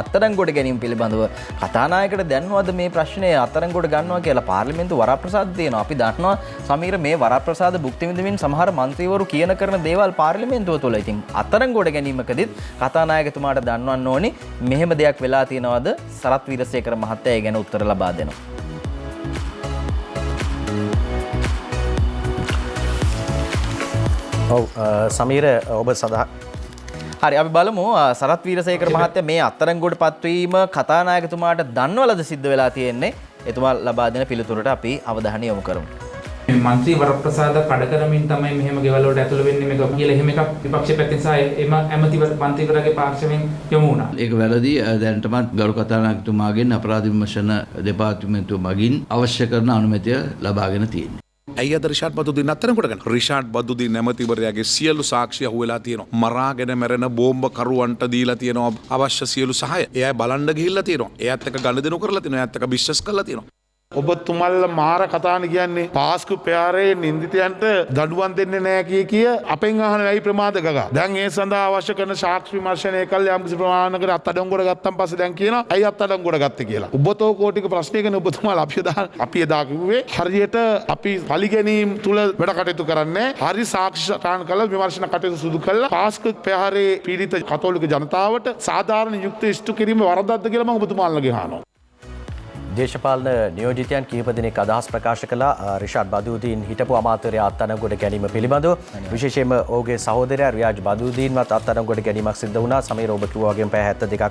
අත්අඩංගුවට ගැනීම පිළිබඳව කතානායකට දැන්වද මේ ප්‍රශ්නේ අත්අඩංගුවට ගන්නවා කියලා පාර්ලිමේන්තු වරප්‍රසාද තියෙනවා. අපි දන්නවා සමීර මේ වරප්‍රසාද භුක්ති විඳින්න සමහර മന്ത്രിවරු කියන කරන දේවල් පාර්ලිමේන්තුව තුළ. ඉතින් අත්අඩංගුවට ගැනීම කතානායකතුමාට දන්වන්න ඕනි මෙහෙම දෙයක් වෙලා තියෙනවද සරත් වීරසේකර මහත්තයා ඒ ගැන උත්තර ලබා දෙනවා. ඔව් සමීර ඔබ සදා හරි අපි බලමු සරත් වීරසේකර මහත්තයා මේ අත්අඩංගුවට පත්වීම කතානායකතුමාට දන්වලද සිද්ධ වෙලා තියෙන්නේ එතුමා ලබා දෙන පිළිතුරට අපි අවධානය යොමු කරමු. මන්ත්‍රී වරප්‍රසාද කඩ කරමින් තමයි මෙහෙම ගෙවල් වලට ඇතුළු වෙන්නේ මේක කියලා එහෙම එකක් විපක්ෂ පැත්තෙන් සහ එම ඇමතිවර මන්ත්‍රීවරගේ පාර්ශවයෙන් යොමු වුණා. ඒක වැරදි. දැනටමත් ගරු කතානායකතුමාගෙන් අපරාධ විමර්ශන දෙපාර්තමේන්තුව මගින් අවශ්‍ය කරන අනුමැතිය ලබාගෙන තියෙනවා. ඇයි අද රිෂාඩ් බදුදීන් අත්අඩංගුවට ගන්න? රිෂාඩ් බදුදීන් නැමතිවරයාගේ සියලු සාක්ෂි අහුවෙලා තියෙනවා. මරාගෙන මැරෙන බෝම්බ කරුවන්ට දීලා තියෙනවා අවශ්‍ය සියලු සහාය. එයා බලන්න ගිහිල්ලා තියෙනවා. එයාත් එක්ක ගනුදෙනු කරලා තියෙනවා. එයාත් එක්ක බිස්නස් කරලා තියෙනවා. ඔබතුමල්ල මාර කතාන කියන්නේ පාස්කු ප්‍රහාරයේ නින්දිතයන්ට දඩුවම් දෙන්නේ නැහැ කිය අපෙන් අහන වැයි ප්‍රමාද ගගා. දැන් ඒ සඳහා අවශ්‍ය කරන සාක්ෂි විමර්ශනය කළා යම්කිසි ප්‍රමාණයකට අත්අඩංගුවට ගත්තන් පස්සේ දැන් කියනවා ඇයි අත්අඩංගුවට ගත්තේ කියලා. ඔබතෝ කෝටික ප්‍රශ්නයකනේ ඔබතුමාලා අපි එදා කිව්වේ හරියට අපි පරිගැනීම් තුල වැඩ කටයුතු කරන්නේ හරි සාක්ෂි සටහන් කළා විමර්ශන කටයුතු සිදු කළා පාස්කු ප්‍රහාරයේ පීඩිත කතෝලික ජනතාවට සාධාරණ යුක්ති ඉෂ්ට කිරීම වරදක්ද කියලා මම ඔබතුමාලගේ අහනවා. දේශපාලන නියෝජිතයන් කිහිප දෙනෙක් අදහස් ප්‍රකාශ කළා රිෂාඩ් බදූදීන් හිටපු අමාත්‍යවරයා අත්අඩංගුවට ගැනීම පිළිබඳව. විශේෂයෙන්ම ඔහුගේ සහෝදරයා රියාජ් බදූදීන්වත් අත්අඩංගුවට ගැනීමක් සිද්ධ වුණා. සමීර ඔබ කිව්වා වගේම පැය 72ක්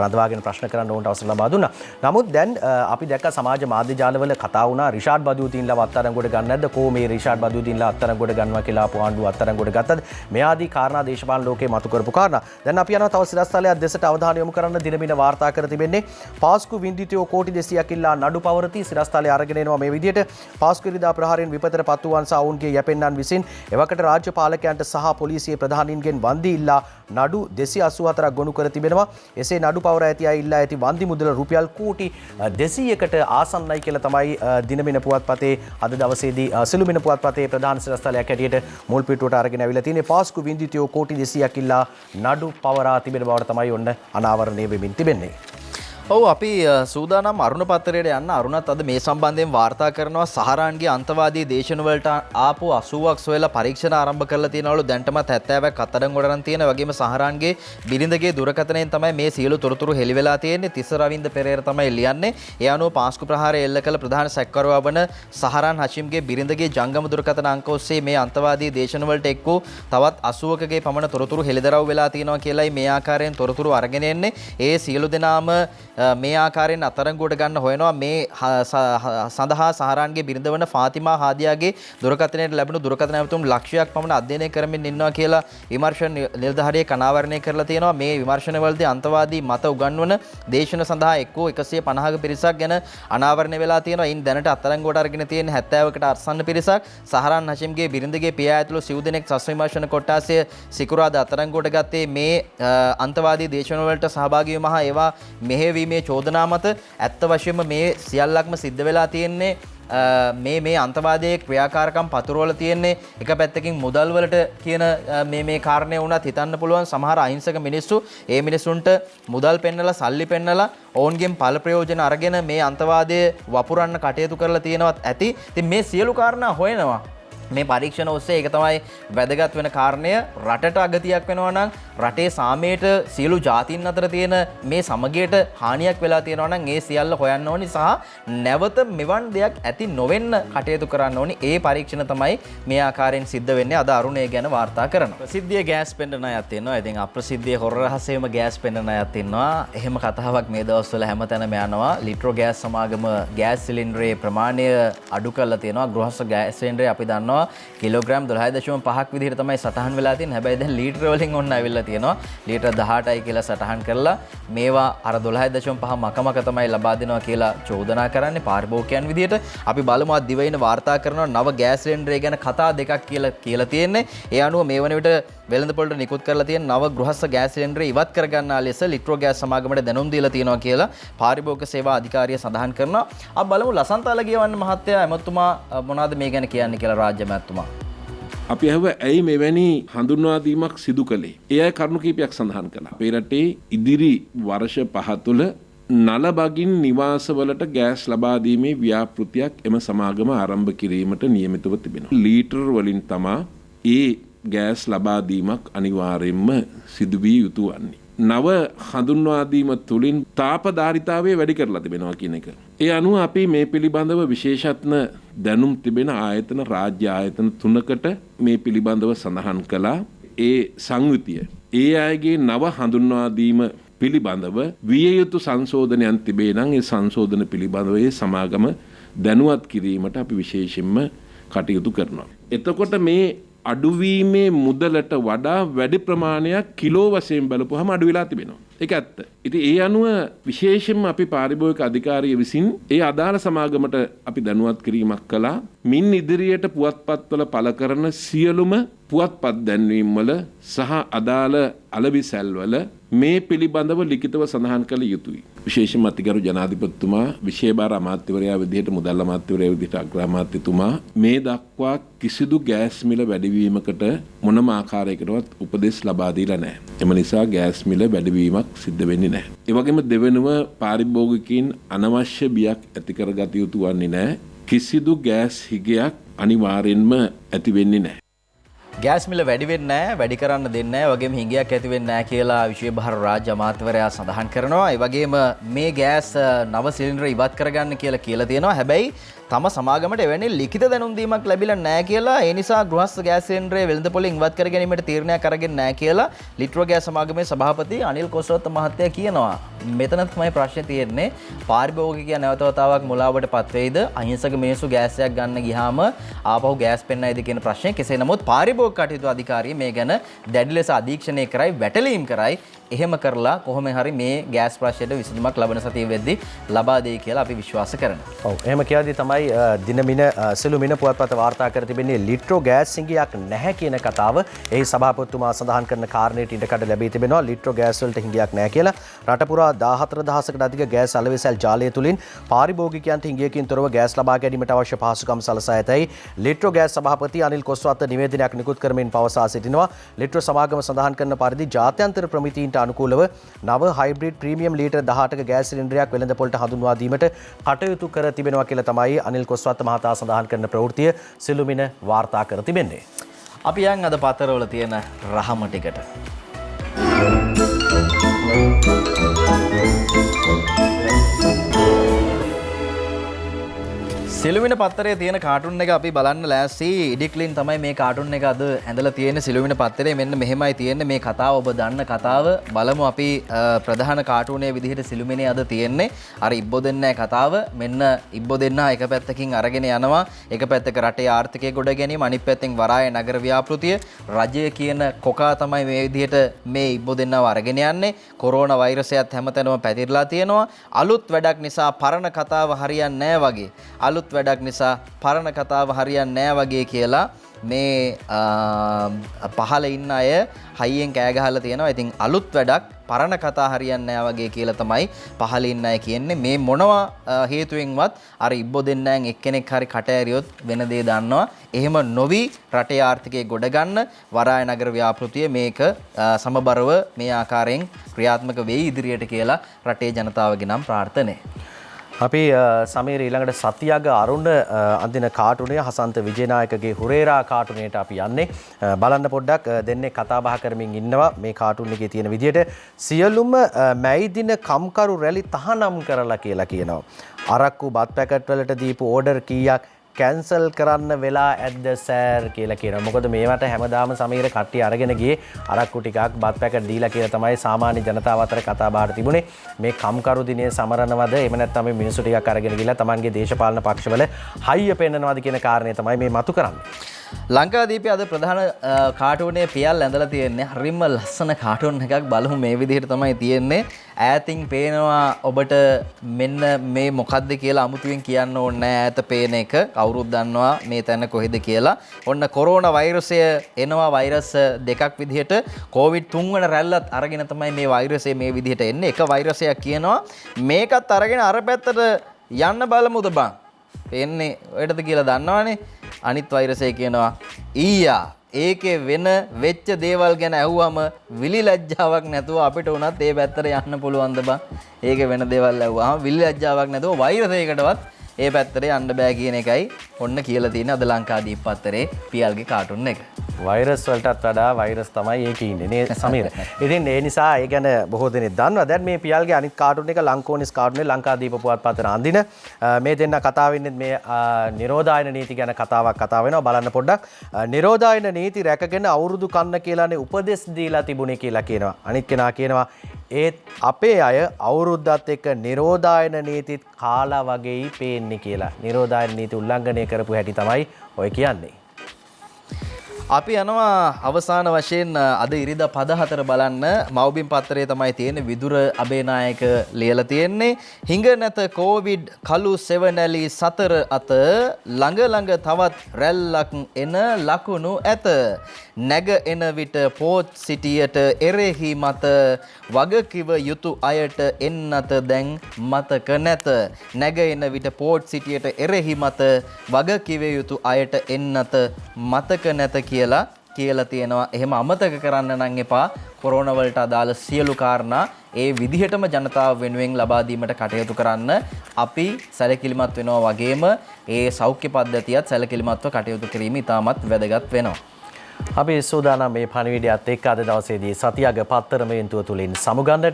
රඳවාගෙන ප්‍රශ්න කරන්න ඕනට අවසර ලබා දුන්නා. නමුත් දැන් අපි දැක්ක සමාජ මාධ්‍ය ජාලවල කතා වුණා රිෂාඩ් බදූදීන්ලව අත්අඩංගුවට ගන්න නැද්ද? කොහොම මේ රිෂාඩ් බදූදීන්ලා අත්අඩංගුවට ගන්නවා කියලා ආපු ආණ්ඩුව අත්අඩංගුවට ගත්තද? මේ ආදී කාරණා දේශපාලන ලෝකයේ මතු කරපු කාරණා. දැන් අපි යනවා තව සිරස්තලයක් දෙසට අවධානය යොමු කරන්න. දිනමින වාර්තා කර තිබෙන්නේ පාස්කු වින්දිතයෝ කෝටි 200ක් ඉල්ලා නඩු පවරති. සිරස්තලයේ අරගෙන එනවා මේ විදිහට පාස්කු ඉරිදා ප්‍රහාරයෙන් විපතට පත් වූ වංශ ඔවුන්ගේ යැපෙන්නන් විසින් එවකට රාජ්‍ය පාලකයන්ට සහ පොලිසියේ ප්‍රධානීන්ගෙන් වන්දි ඉල්ලා නඩු 284ක් ගොනු කර තිබෙනවා. එසේ නඩු පවර ඇති අය ඉල්ලා ඇති වන්දි මුදල රුපියල් කෝටි 200කට ආසන්නයි කියලා තමයි දිනමින පුවත්පතේ අද දවසේදී සිළුමින පුවත්පතේ ප්‍රධාන සිරස්තලයක් හැටියට මුල් පිටුවට අරගෙන අවිලා තියෙන්නේ. පාස්කු වින්දිතයෝ කෝටි 200ක් ඉල්ලා නඩු පවරා තිබෙන බවට තමයි ඔන්න අනාවරණය වෙමින් තිබෙන්නේ. ඔව් අපි සූදානම් අරුණ පත්තරයට යන්න. අරුණත් අද මේ සම්බන්ධයෙන් වාර්තා කරනවා සහරාන්ගේ අන්තවාදී දේශනවලට ආපු 80ක් සොයලා පරීක්ෂණ ආරම්භ කරලා තියෙනවලු. දැන්ටමත් 70ක් අත්අඩංගුවට අරන් තියෙන වගේම සහරාන්ගේ බිරිඳගේ දුරකථනයෙන් තමයි මේ සියලු තොරතුරු හෙළි වෙලා තියෙන්නේ. තිස්ස රවින්ද පෙරේර තමයි ලියන්නේ. ඒ අනුව පාස්කු ප්‍රහාරය එල්ල කළ ප්‍රධාන සැකකරුවා වන සහරාන් හෂිම්ගේ බිරිඳගේ ජංගම දුරකථන අංක ඔස්සේ මේ අන්තවාදී දේශනවලට එක් වූ තවත් 80කගේ පමණ තොරතුරු හෙළිදරව් වෙලා තියෙනවා කියලායි මේ ආකාරයෙන් තොරතුරු අරගෙන එන්නේ. ඒ සියලු දෙනාම මේ ආකාරයෙන් අත්අඩංගුවට ගන්න හොයනවා. මේ සඳහා සහරාන්ගේ බිරිඳ වන ෆාතිමා හාදියාගේ දුරකථනයට ලැබුණු දුරකථන ඇමතුම් ලක්ෂයක් පමණ අධ්‍යයනය කරමින් ඉන්නවා කියලා විමර්ශන නිලධාරියෙක් අනාවරණය කරලා තියෙනවා. මේ විමර්ශනවලදී අන්තවාදී මත උගන්වන දේශන සඳහා එක්කෝ 150ක පිරිසක් ගැන අනාවරණය වෙලා තියෙනවා. ඉන් දැනට අත්අඩංගුවට අරගෙන තියෙන 70කට අර්සන්න පිරිසක්. සහරාන් හෂිම්ගේ බිරිඳගේ පියා ඇතුළු සිව් දෙනෙක් සස් විමර්ශන කොට්ටාසය සිකුරාදා අත්අඩංගුවට ගත්තේ මේ අන්තවාදී දේශනවලට සහභාගී වීම හා ඒවා මෙහෙයවීමේ චෝදනා මත. ඇත්ත වශයෙන්ම මේ සියල්ලක්ම සිද්ධ වෙලා තියෙන්නේ මේ අන්තවාදයේ ක්‍රියාකාරකම් පතුරවල තියෙන්නේ එක පැත්තකින් මුදල් වලට කියන මේ කාරණේ වුණත් හිතන්න පුළුවන් සමහර අහිංසක මිනිස්සු ඒ මිනිස්සුන්ට මුදල් පෙන්නලා සල්ලි පෙන්නලා ඔවුන්ගෙන් ඵල ප්‍රයෝජන අරගෙන මේ අන්තවාදයේ වපුරන්න කටයුතු කරලා තියෙනවත් ඇති. ඉතින් මේ සියලු කාරණා හොයනවා. මේ පරීක්ෂණ ඔස්සේ ඒක තමයි වැදගත් වෙන කාරණය. රටට අගතියක් වෙනවා නම් රටේ සාමයට සියලු ජාතීන් අතර තියෙන මේ සමගියට හානියක් වෙලා තියෙනවා නම් ඒ සියල්ල හොයන්න ඕනි සහ නැවත මෙවන් දෙයක් ඇති නොවෙන්න කටයුතු කරන්න ඕනි. ඒ පරීක්ෂණ තමයි මේ ආකාරයෙන් සිද්ධ වෙන්නේ. අද අරුණේ ගැන වාර්තා කරනවා. ප්‍රසිද්ධිය ගෑස් පෙන්නන අයත් ඉන්නවා. ඉතින් අප්‍රසිද්ධිය හොර රහසේම ගෑස් පෙන්නන අයත් ඉන්නවා. එහෙම කතාවක් මේ දවස්වල හැමතැනම යනවා. ලිට්‍රෝ ගෑස් සමාගම ගෑස් සිලින්ඩරේ ප්‍රමාණය අඩු කරලා තියෙනවා. ගෘහස්ත ගෑස් සිලින්ඩරේ අපි දන්නවා කිලෝග්‍රෑම් 12.5ක් විදිහට තමයි සටහන් වෙලා තියෙන්නේ. හැබැයි දැන් ලීටර වලින් ඔන්න ඇවිල්ලා තියෙනවා. ලීටර 18යි කියලා සටහන් කරලා මේවා අර 12.5 මකමක තමයි ලබා දෙනවා කියලා චෝදනා කරන්නේ පාරිභෝගිකයන් විදිහට. අපි බලමු අද දිවයින වාර්තා කරනවා නව ගෑස් සිලින්ඩරය ගැන කතා දෙකක් කියලා තියෙන්නේ. ඒ අනුව මේ වන විට වෙළඳපොළට නිකුත් කරලා තියෙන නව ගෘහස්ත ගෑස් සිලින්ඩරය ඉවත් කර ගන්නා ලෙස ලිට්‍රෝ ගෑස් සමාගමට දැනුම් දීලා තියෙනවා කියලා පාරිභෝගික සේවා අධිකාරිය සඳහන් කරනවා. අපි බලමු ලසන්තාල ගියවන්න මහත්තයා එමතුමා මොනවද මේ ගැන කියන්නේ කියලා රාජ්‍ය මහත්මයා. අපි ඇහුව ඇයි මෙවැනි හඳුන්වාදීමක් සිදු කළේ? ඒ අය කරුණු කීපයක් සඳහන් කළා. අපේ රටේ ඉදිරි වර්ෂ 5 තුළ නලබගින් නිවාසවලට ගෑස් ලබා දීමේ ව්‍යාපෘතියක් එම සමාගම ආරම්භ කිරීමට නියමිතව තිබෙනවා. ලීටර් වලින් තමා ඒ ගෑස් ලබා දීමක් අනිවාර්යයෙන්ම සිදු විය යුතු වන්නේ. නව හඳුන්වාදීම තුළින් තාපධාරිතාවය වැඩි කරලා තිබෙනවා කියන එක. ඒ අනුව අපි මේ පිළිබඳව විශේෂත්ම දැනුම් තිබෙන ආයතන රාජ්‍ය ආයතන 3කට මේ පිළිබඳව සඳහන් කළා. ඒ සංයුතිය ඒ අයගේ නව හඳුන්වාදීම පිළිබඳව විය යුතු සංශෝධනයන් තිබේ නම් ඒ සංශෝධන පිළිබඳව ඒ සමාගම දැනුවත් කිරීමට අපි විශේෂයෙන්ම කටයුතු කරනවා. එතකොට මේ අඩුවීමේ මුදලට වඩා වැඩි ප්‍රමාණයක් කිලෝ වශයෙන් බලපුවහම අඩු වෙලා තිබෙනවා. ඒක ඇත්ත. ඉතින් ඒ අනුව විශේෂයෙන්ම අපි පාරිභෝගික අධිකාරිය විසින් ඒ අදාළ සමාගමට අපි දැනුවත් කිරීමක් කළා. මින් ඉදිරියට පුවත්පත්වල පළ කරන සියලුම පුවත්පත් දැන්වීම් වල සහ අදාළ අලවිසැල්වල මේ පිළිබඳව ලිඛිතව සඳහන් කළ යුතුයි. විශේෂයෙන්ම අතිගරු ජනාධිපතිතුමා විශේෂ අමාත්‍යවරයා විදිහට මුදල් අමාත්‍යවරයා විදිහට අග්‍ර අමාත්‍යතුමා මේ දක්වා කිසිදු ගෑස් මිල වැඩිවීමකට මොනම ආකාරයකටවත් උපදෙස් ලබා දීලා නැහැ. එම නිසා ගෑස් මිල වැඩිවීමක් සිද්ධ වෙන්නේ නැහැ. ඒ වගේම දෙවෙනුව පාරිභෝගිකයින් අනවශ්‍ය බියක් ඇති කරගත යුතු වන්නේ නැහැ. කිසිදු ගෑස් හිගයක් අනිවාර්යෙන්ම ඇති වෙන්නේ නැහැ. ගෑස් මිල වැඩි වෙන්නේ නැහැ, වැඩි කරන්න දෙන්නේ නැහැ, වගේම හිඟයක් ඇති වෙන්නේ නැහැ කියලා විශ්ව භාර රාජ්‍ය අමාත්‍යවරයා සඳහන් කරනවා. ඒ වගේම මේ ගෑස් නව සිලින්ඩර ඉවත් කරගන්න කියලා තියෙනවා. හැබැයි තම සමාගමට එවැනි ලිඛිත දැනුම් දීමක් ලැබිලා නැහැ කියලා, ඒ නිසා ගෘහස්ත ගෑස් සිලින්ඩරේ වෙළඳපොලින් ඉවත් කර ගැනීමට තීරණයක් අරගෙන නැහැ කියලා ලිට්‍රෝ ගෑස් සමාගමේ සභාපති අනිල් කොස්රොත්ත මහත්තයා කියනවා. මෙතන තමයි ප්‍රශ්නේ තියෙන්නේ. පාරිභෝගිකයා නැවත වතාවක් මුලාවට පත් වෙයිද? අහිංසක මිනිස්සු ගෑස් එකක් ගන්න ගියාම ආපහු ගෑස් පෙන්නයිද කියන ප්‍රශ්නේ. කෙසේ නමුත් පාරිභෝගික කටයුතු අධිකාරිය මේ ගැන දැඩි ලෙස අධීක්ෂණය කරයි, වැටලීම් කරයි. එහෙම කරලා කොහොම හරි මේ ගෑස් ප්‍රශ්නයට විසඳුමක් ලබන සතිය වෙද්දී ලබා දෙයි කියලා අපි විශ්වාස කරනවා. ඔව් එහෙම කියද්දී තමයි දිනමින සිළුමින පුවත්පත වාර්තා කර තිබෙන්නේ ලිට්‍රෝ ගෑස් හිඟයක් නැහැ කියන කතාව. එහි සභාපතිතුමා සඳහන් කරන කාරණේට ඉඩකඩ ලැබී තිබෙනවා. ලිට්‍රෝ ගෑස් වලට හිඟයක් නැහැ කියලා. රට පුරා 14000කට අධික ගෑස් අලෙවිසල් ජාලය තුලින් පාරිභෝගිකයන්ට හිඟයකින් තොරව ගෑස් ලබා ගැනීමට අවශ්‍ය පහසුකම් සලසා ඇතැයි ලිට්‍රෝ ගෑස් සභාපති අනිල් කොස්රොත්ත නිවේදනයක් නිකුත් කරමින් පවසා සිටිනවා. ලිට්‍රෝ සමාගම සඳහන් කරන පරිදි ජාත්‍යන්තර ප්‍රමිතීන්ට අනුකූලව නව හයිබ්‍රිඩ් ප්‍රීමියම් ලීටර් 18ක ගෑස් සිලින්ඩරයක් වෙළඳපොළට හඳුන්වා දීමට කටයුතු කර තිබෙනවා කියලා තමයි අනිල් කොස්රොත්ත මහතා සඳහන් කරන ප්‍රවෘත්තිය සිළුමින වාර්තා කර තිබෙන්නේ. අපි යන් අද පතරවල තියෙන රහම ටිකට. සිළුමින පත්තරේ තියෙන කාටුන් එක අපි බලන්න ලෑස්ති. ඉඩික්ලින් තමයි මේ කාටුන් එක අද ඇඳලා තියෙන්නේ සිළුමින පත්තරේ. මෙන්න මෙහෙමයි තියෙන්නේ මේ කතාව. ඔබ දන්න කතාව. බලමු අපි ප්‍රධාන කාටුනේ විදිහට සිළුමිනේ අද තියෙන්නේ. අර ඉබ්බෝ දෙන්නෑ කතාව. මෙන්න ඉබ්බෝ දෙන්නා එක පැත්තකින් අරගෙන යනවා. එක පැත්තක රටේ ආර්ථිකය ගොඩ ගැනීම, අනිත් පැත්තෙන් වරාය නගර ව්‍යාපෘතිය. රජය කියන කොකා තමයි මේ විදිහට මේ ඉබ්බෝ දෙන්නව අරගෙන යන්නේ. කොරෝනා වෛරසයත් හැමතැනම පැතිරලා තියෙනවා. අලුත් වැඩක් නිසා පරණ කතාව හරියන්නේ නැහැ වගේ. අලුත් වැඩක් නිසා පරණ කතාව හරියන්නේ නැහැ වගේ කියලා මේ පහළ ඉන්න අය හයියෙන් කෑ ගහලා තියෙනවා. ඉතින් අලුත් වැඩක් පරණ කතා හරියන්නේ නැහැ වගේ කියලා තමයි පහළ ඉන්න අය කියන්නේ. මේ මොනවා හේතුවෙන්වත් අර ඉබ්බෝ දෙන්නෙන් එක්කෙනෙක් හරි කට ඇරියොත් වෙන දේ දන්නවා. එහෙම නොවි රටේ ආර්ථිකය ගොඩ ගන්න වරාය නගර ව්‍යාපෘතිය මේක සමබරව මේ ආකාරයෙන් ක්‍රියාත්මක වෙයි ඉදිරියට කියලා රටේ ජනතාවගේ නම් ප්‍රාර්ථනය. අපි සමීර ඊළඟට සත්‍යග අරුණ අඳින කාටුනේ හසන්ත විජේනායකගේ හුරේරා කාටුනේට අපි යන්නේ. බලන්න පොඩ්ඩක් දෙන්නේ කතා බහ කරමින් ඉන්නවා මේ කාටුන් එකේ තියෙන විදිහට. සියලුම මැයි දින කම්කරු රැලි තහනම් කරලා කියලා කියනවා. අරක්කු බත් පැකට් වලට දීපු ඕඩර් කීයක් කැන්සල් කරන්න වෙලා ඇද්ද සෑර් කියලා කියනවා. මොකද මේවට හැමදාම සමීර කට්ටිය අරගෙන ගියේ අරක්කු ටිකක් බත් පැකට් දීලා කියලා තමයි සාමාන්‍ය ජනතාව අතර කතා බහට තිබුණේ. මේ කම්කරු දිනේ සමරනවද එහෙම නැත්නම් මේ මිනිස්සු ටිකක් අරගෙන ගිහලා Tamanගේ දේශපාලන පක්ෂවල හයිය පෙන්නනවද කියන කාරණේ තමයි මේ මතු කරන්නේ. ලංකාදීපේ අද ප්‍රධාන කාටුනේ පියල් ඇඳලා තියෙන්නේ. හරිම ලස්සන කාටුන් එකක්. බලමු මේ විදිහට තමයි තියෙන්නේ. ඈතින් පේනවා ඔබට මෙන්න මේ මොකද්ද කියලා අමුතුවෙන් කියන්න ඕනේ නැහැ. ඈත පේන එක කවුරුත් දන්නවා මේ තැන කොහෙද කියලා. ඔන්න කොරෝනා වෛරසය එනවා. වෛරස් දෙකක් විදිහට කොවිඩ් 3 වන රැල්ලත් අරගෙන තමයි මේ වෛරසය මේ විදිහට එන්නේ. එක වෛරසයක් කියනවා මේකත් අරගෙන අර පැත්තට යන්න බලමුද බං. එන්නේ ඔයටද කියලා දන්නවනේ. අනිත් වෛරසය කියනවා ඊයා ඒකේ වෙන වෙච්ච දේවල් ගැන ඇහුවම විලි ලැජ්ජාවක් නැතුව අපිට උනත් ඒ පැත්තට යන්න පුළුවන්ද බං. ඒකේ වෙන දේවල් ඇහුවාම විලි ලැජ්ජාවක් නැතුව වෛරසයකටවත් ඒ පැත්තට යන්න බෑ කියන එකයි ඔන්න කියලා තියෙන අද ලංකාදීප පත්තරේ පියල්ගේ කාටුන් එක. වෛරස් වලටත් වඩා වෛරස් තමයි ඒකේ ඉන්නේ නේ සමීර. ඉතින් ඒ නිසා ඒ ගැන බොහෝ දෙනෙක් දන්නවා. දැන් මේ පියල්ගේ අනිත් කාටුන් එක ලංකෝනිස් කාටුනේ ලංකාදීප පුවත්පතට අඳින මේ දෙන්න කතා වෙන්නේ මේ නිරෝධායන නීති ගැන කතාවක් කතා වෙනවා. බලන්න පොඩ්ඩක්. නිරෝධායන නීති රැකගෙන අවුරුදු කන්න කියලානේ උපදෙස් දීලා තිබුණේ කියලා කියනවා. අනිත් කෙනා කියනවා ඒත් අපේ අය අවුරුද්දත් එක්ක නිරෝධායන නීතිත් කාලා වගේයි පේන්නේ කියලා. නිරෝධායන නීති උල්ලංඝනය කරපු හැටි තමයි ඔය කියන්නේ. අපි යනවා අවසාන වශයෙන් අද ඉරිදා පද 4 බලන්න. මව්බිම් පත්තරේ තමයි තියෙන්නේ. විදුර අබේනායක ලියලා තියෙන්නේ. හිඟ නැත කොවිඩ් කළු සෙවණැලි 4 අත ළඟ ළඟ තවත් රැල්ලක් එන ලකුණු ඇත. නැග එන විට පෝත් සිටියට එරෙහි මත වගකිව යුතු අයට එන්නත දැන් මතක නැත. නැග එන විට පෝත් සිටියට එරෙහි මත වගකිව යුතු අයට එන්නත මතක නැත කියලා තියෙනවා. එහෙම අමතක කරන්න නම් එපා. කොරෝනා වලට අදාළ සියලු කාරණා ඒ විදිහටම ජනතාව වෙනුවෙන් ලබා දීමට කටයුතු කරන්න අපි සැලකිලිමත් වෙනවා වගේම ඒ සෞඛ්‍ය පද්ධතියත් සැලකිලිමත්ව කටයුතු කිරීම ඉතාමත් වැදගත් වෙනවා. අපි සූදානම් මේ පණිවිඩයත් එක්ක අද දවසේදී සතියග පත්තරමේන්තුව තුලින් සමුගන්න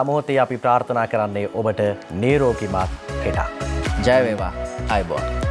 මොහොතේ අපි ප්‍රාර්ථනා කරන්නේ ඔබට නිරෝගීමත් හෙටක්. ජය වේවා. ආයුබෝවන්.